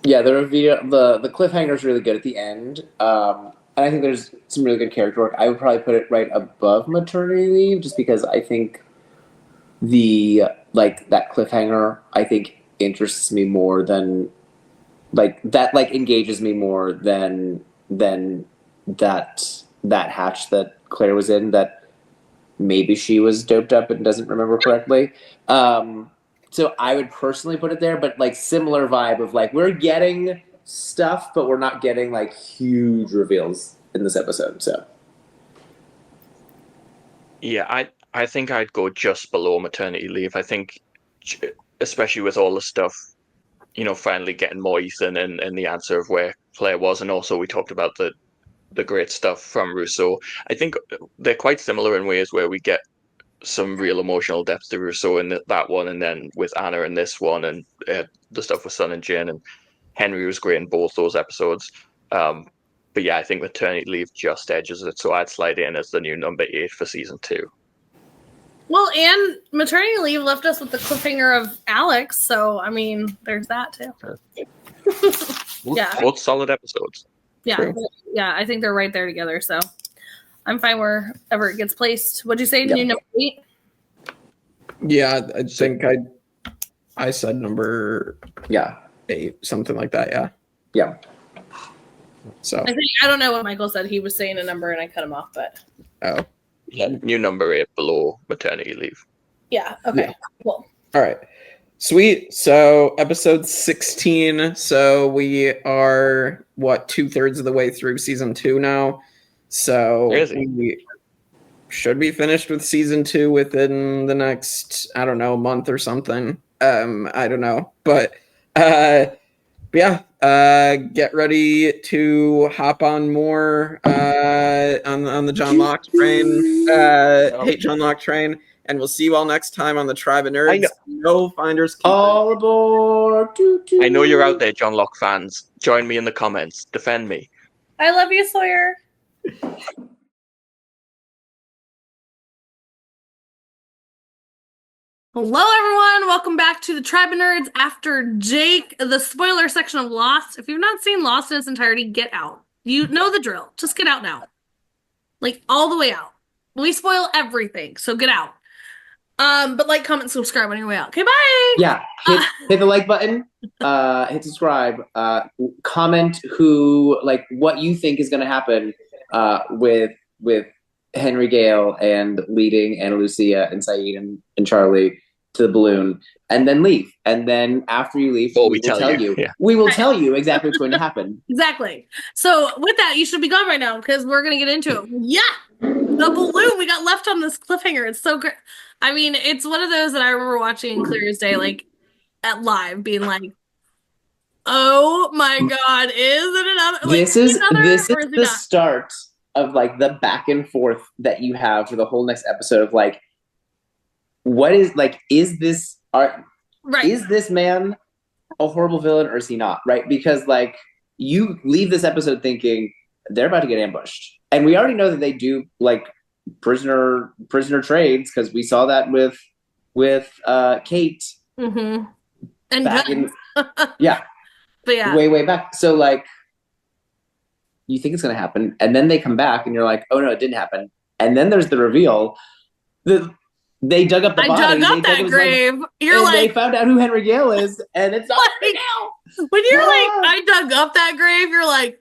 yeah, the reveal, the cliffhanger is really good at the end. And I think there's some really good character work. I would probably put it right above Maternity Leave, just because I think that cliffhanger, I think, interests me more than engages me more than that hatch that Claire was in, that maybe she was doped up and doesn't remember correctly. So I would personally put it there, but similar vibe of we're getting stuff, but we're not getting huge reveals in this episode. So yeah, I think I'd go just below Maternity Leave. I think especially with all the stuff, finally getting more Ethan and the answer of where Claire was, and also we talked about the great stuff from Rousseau. I think they're quite similar in ways where we get some real emotional depth to Rousseau in that one, and then with Anna in this one, and the stuff with Sun and Jin, and Henry was great in both those episodes. But yeah, I think maternity leave just edges it, so I'd slide in as the new number 8 for season 2. Well, and maternity leave left us with the cliffhanger of Alex, so I mean, there's that too. Yeah, both solid episodes. Yeah, True. Yeah, I think they're right there together. So I'm fine wherever it gets placed. What'd you say? New number 8? Yeah, I think I said number 8, something like that. Yeah. So I don't know what Michael said. He was saying a number and I cut him off, but yeah, new number 8 below maternity leave. Yeah. Okay. Yeah. Cool. All right. Sweet. So episode 16. So we are 2/3 of the way through season 2 now. So we should be finished with season 2 within the next, I don't know, month or something. I don't know, but yeah. Get ready to hop on more on the John Locke train. Hate John Locke train. And we'll see you all next time on the Tribe of Nerds. No finders keepers. All aboard. I know you're out there, John Locke fans. Join me in the comments. Defend me. I love you, Sawyer. Hello, everyone. Welcome back to the Tribe of Nerds after Jake, the spoiler section of Lost. If you've not seen Lost in its entirety, get out. You know the drill. Just get out now. Like, all the way out. We spoil everything, so get out. But like, comment, subscribe on your way out. Okay, bye! Yeah, hit the like button, hit subscribe, comment what you think is going to happen with Henry Gale and leading Ana Lucia and Saeed and Charlie to the balloon, and then leave. And then after you leave, we will tell you. Yeah. We will tell you exactly what's going to happen. Exactly. So with that, you should be gone right now because we're going to get into it. Yeah! The balloon we got left on this cliffhanger. It's so great. I mean, it's one of those that I remember watching clear as day, like at live, being like, "Oh my god, is it another?" Like, this is the start of like the back and forth that you have for the whole next episode of like, what is like, is this man a horrible villain or is he not? Right? Because like you leave this episode thinking they're about to get ambushed. And we already know that they do like prisoner trades because we saw that with Kate. Mm-hmm. And but yeah, way back. So like, you think it's gonna happen, and then they come back, and you're like, oh no, it didn't happen. And then there's the reveal. They dug up the body. I dug up that grave. You're like, they found out who Henry Gale is, and it's not Henry Gale. When you're like, I dug up that grave, you're like,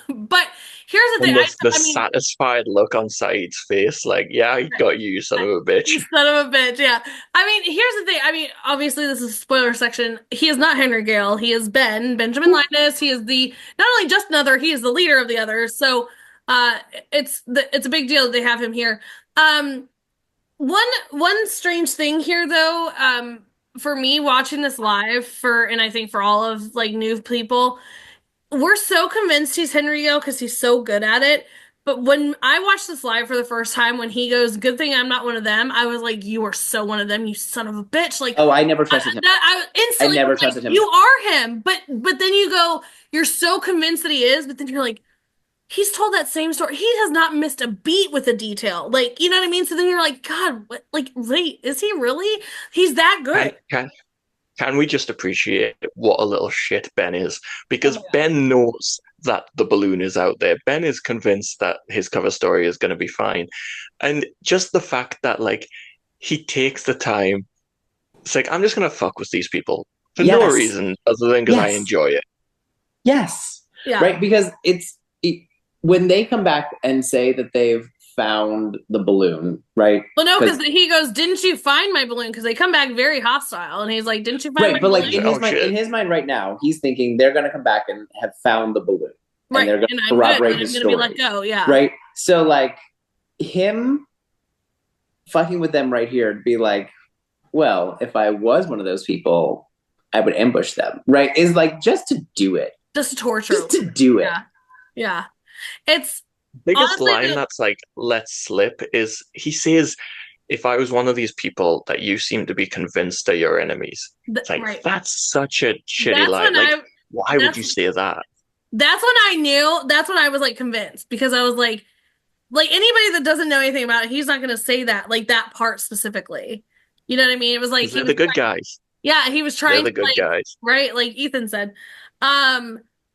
but. Here's the thing. The satisfied look on Saeed's face, like, yeah, he got you son of a bitch. You son of a bitch, yeah. I mean, here's the thing. I mean, obviously, this is a spoiler section. He is not Henry Gale. He is Benjamin Linus. He is not only just another, he is the leader of the others. So, it's a big deal that they have him here. One strange thing here, though, for me watching this live, and I think for all of like new people. We're so convinced he's Henry Gale because he's so good at it. But when I watched this live for the first time, when he goes, "Good thing I'm not one of them," I was like, "You are so one of them, you son of a bitch!" Like, oh, I never trusted him. I instantly never trusted him. You are him, but then you go, you're so convinced that he is, but then you're like, he's told that same story. He has not missed a beat with a detail. Like, you know what I mean? So then you're like, God, what? Like, wait, is he really? He's that good. Can we just appreciate what a little shit Ben is? Because Ben knows that the balloon is out there. Ben is convinced that his cover story is going to be fine. And just the fact that, like, he takes the time, it's like, I'm just going to fuck with these people for no reason other than because I enjoy it. Yes. Yeah. Right? Because when they come back and say that they've found the balloon, right? Well, no, because he goes, "Didn't you find my balloon?" Because they come back very hostile, and he's like, "Didn't you find my balloon?" Right, but like in his mind right now, he's thinking they're going to come back and have found the balloon, right? And they're going to corroborate his story. I'm going to be let go, yeah. Right. So like him fucking with them right here, be like, well, if I was one of those people, I would ambush them, right? Is like just to do it. Just to torture. Just to do it. Yeah. Yeah. It's Biggest honestly line that's like, let's slip, is he says, if I was one of these people that you seem to be convinced are your enemies. It's like, right. that's such a shitty That's line. when Like, why would you say that? That's when I knew, that's when I was like convinced, because I was like anybody that doesn't know anything about it, he's not going to say that, like that part specifically. You know what I mean? It was like, They're the good guys. Yeah, he was trying They're the good guys. Right, like Ethan said.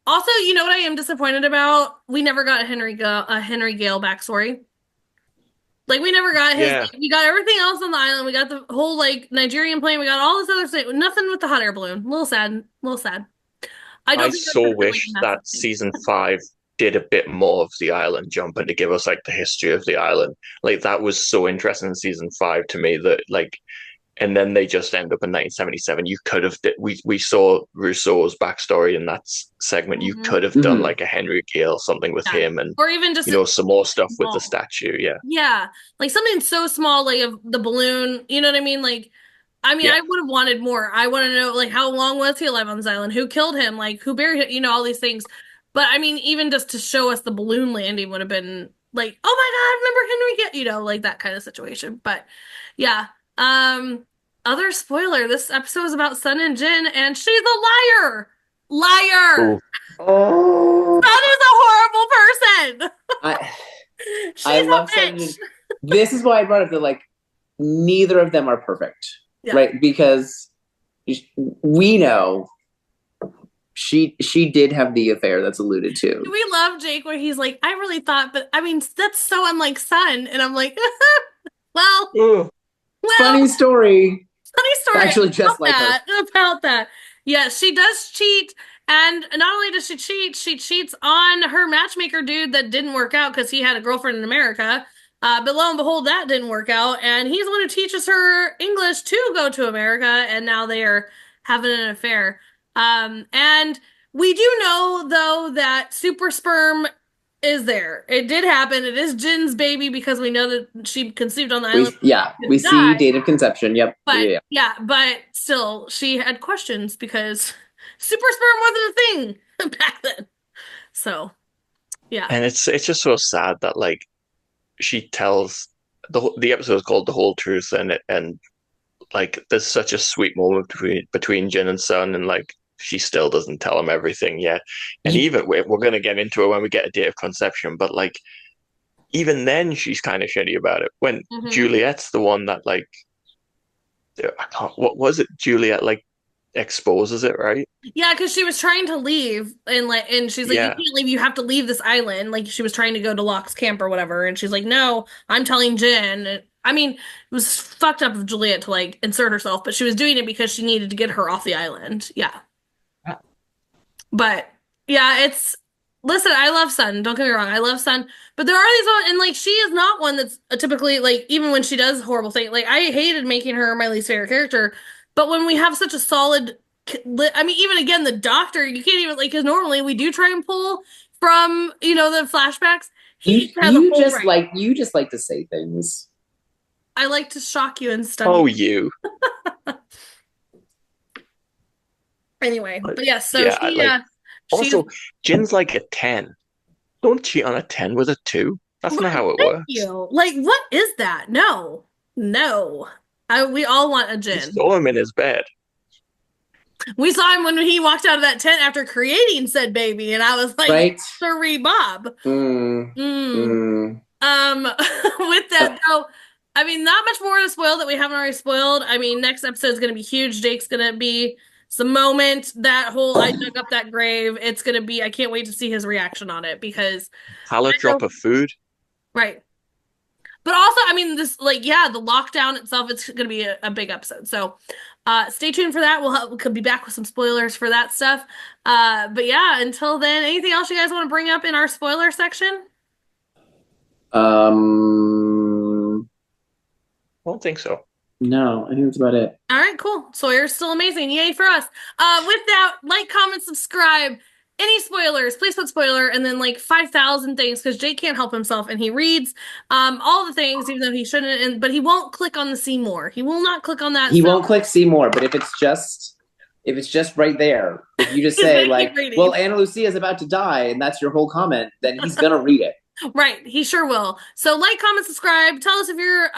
Also, you know what I am disappointed about? We never got a Henry Gale backstory. Like, we never got his. Yeah. We got everything else on the island. We got the whole like Nigerian plane. We got all this other stuff. Nothing with the hot air balloon. A little sad. I so wish that season 5 did a bit more of the island jumping to give us like the history of the island. Like, that was so interesting in season 5 to me, that like, and then they just end up in 1977. You could have we saw Rousseau's backstory in that segment. You could have done like a Henry Gale, something with him, and or even just some more stuff with the statue. Yeah, like something so small, like of the balloon. You know what I mean? Like, I mean, I would have wanted more. I want to know, like, how long was he alive on this island? Who killed him? Like, who buried him? You know, all these things. But I mean, even just to show us the balloon landing would have been like, oh my God, remember Henry Gale? You know, like that kind of situation. But yeah. Other spoiler, this episode is about Sun and Jin, and she's a liar. Liar. Oh. Sun is a horrible person. I love Sun. This is why I brought up that, like, neither of them are perfect, right? Because we know she did have the affair that's alluded to. We love Jake where he's like, I really thought, but I mean, that's so unlike Sun. And I'm like, well, funny story. Actually, just like her. About that. Yeah, she does cheat. And not only does she cheat, she cheats on her matchmaker dude that didn't work out because he had a girlfriend in America. But lo and behold, that didn't work out. And he's the one who teaches her English to go to America. And now they are having an affair. And we do know, though, that super sperm is there. It did happen. It is Jin's baby because we know that she conceived on the island. We see date of conception. Yep. But but still, she had questions because super sperm wasn't a thing back then. So, yeah. And it's just so sad that like she tells the episode is called "The Whole Truth," and like there's such a sweet moment between Jin and Sun, and like she still doesn't tell him everything yet. And even we're going to get into it when we get a date of conception, but like even then she's kind of shitty about it. When Juliet's the one that like, what was it? Juliet like exposes it, right? Yeah, because she was trying to leave, and she's like, you can't leave. You have to leave this island. Like she was trying to go to Locke's camp or whatever, and she's like, no, I'm telling Jin. I mean, it was fucked up of Juliet to like insert herself, but she was doing it because she needed to get her off the island. Yeah. But yeah, listen, I love Sun. Don't get me wrong. I love Sun. But there are these ones, and like she is not one that's typically like, even when she does horrible things, like I hated making her my least favorite character. But when we have such a solid, I mean, even again, the doctor, you can't even like, because normally we do try and pull from, the flashbacks. You just like to say things. I like to shock you and stun you. Anyway, but yeah, so also, Jin's like a 10. Don't cheat on a 10 with a 2. That's not how it works. Like, what is that? No. We all want a Jin. We saw him in his bed. We saw him when he walked out of that tent after creating said baby, and I was like, sorry, Bob. With that, though, I mean, not much more to spoil that we haven't already spoiled. I mean, next episode is going to be huge. Jake's going to be some moment. That whole I dug up that grave. It's going to be, I can't wait to see his reaction on it because. Pallet drop of food. Right. But also, I mean, this, the lockdown itself, it's going to be a big episode. So stay tuned for that. We could be back with some spoilers for that stuff. But yeah, until then, anything else you guys want to bring up in our spoiler section? I don't think so. No, I think that's about it. All right, cool. Sawyer's still amazing. Yay for us. With that, like, comment, subscribe. any spoilers, please put spoiler and then like 5,000 things because Jake can't help himself and he reads all the things even though he shouldn't. But he won't click on the see more. He will not click on that. He won't click see more. But if it's just right there, if you just say like, well, Ana Lucia is about to die, and that's your whole comment, then he's gonna read it. Right, he sure will. So like, comment, subscribe. Tell us if you're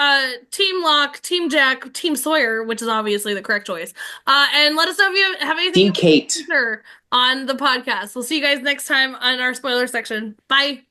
Team Locke, Team Jack, Team Sawyer, which is obviously the correct choice. And let us know if you have anything Team Kate on the podcast. We'll see you guys next time on our spoiler section. Bye.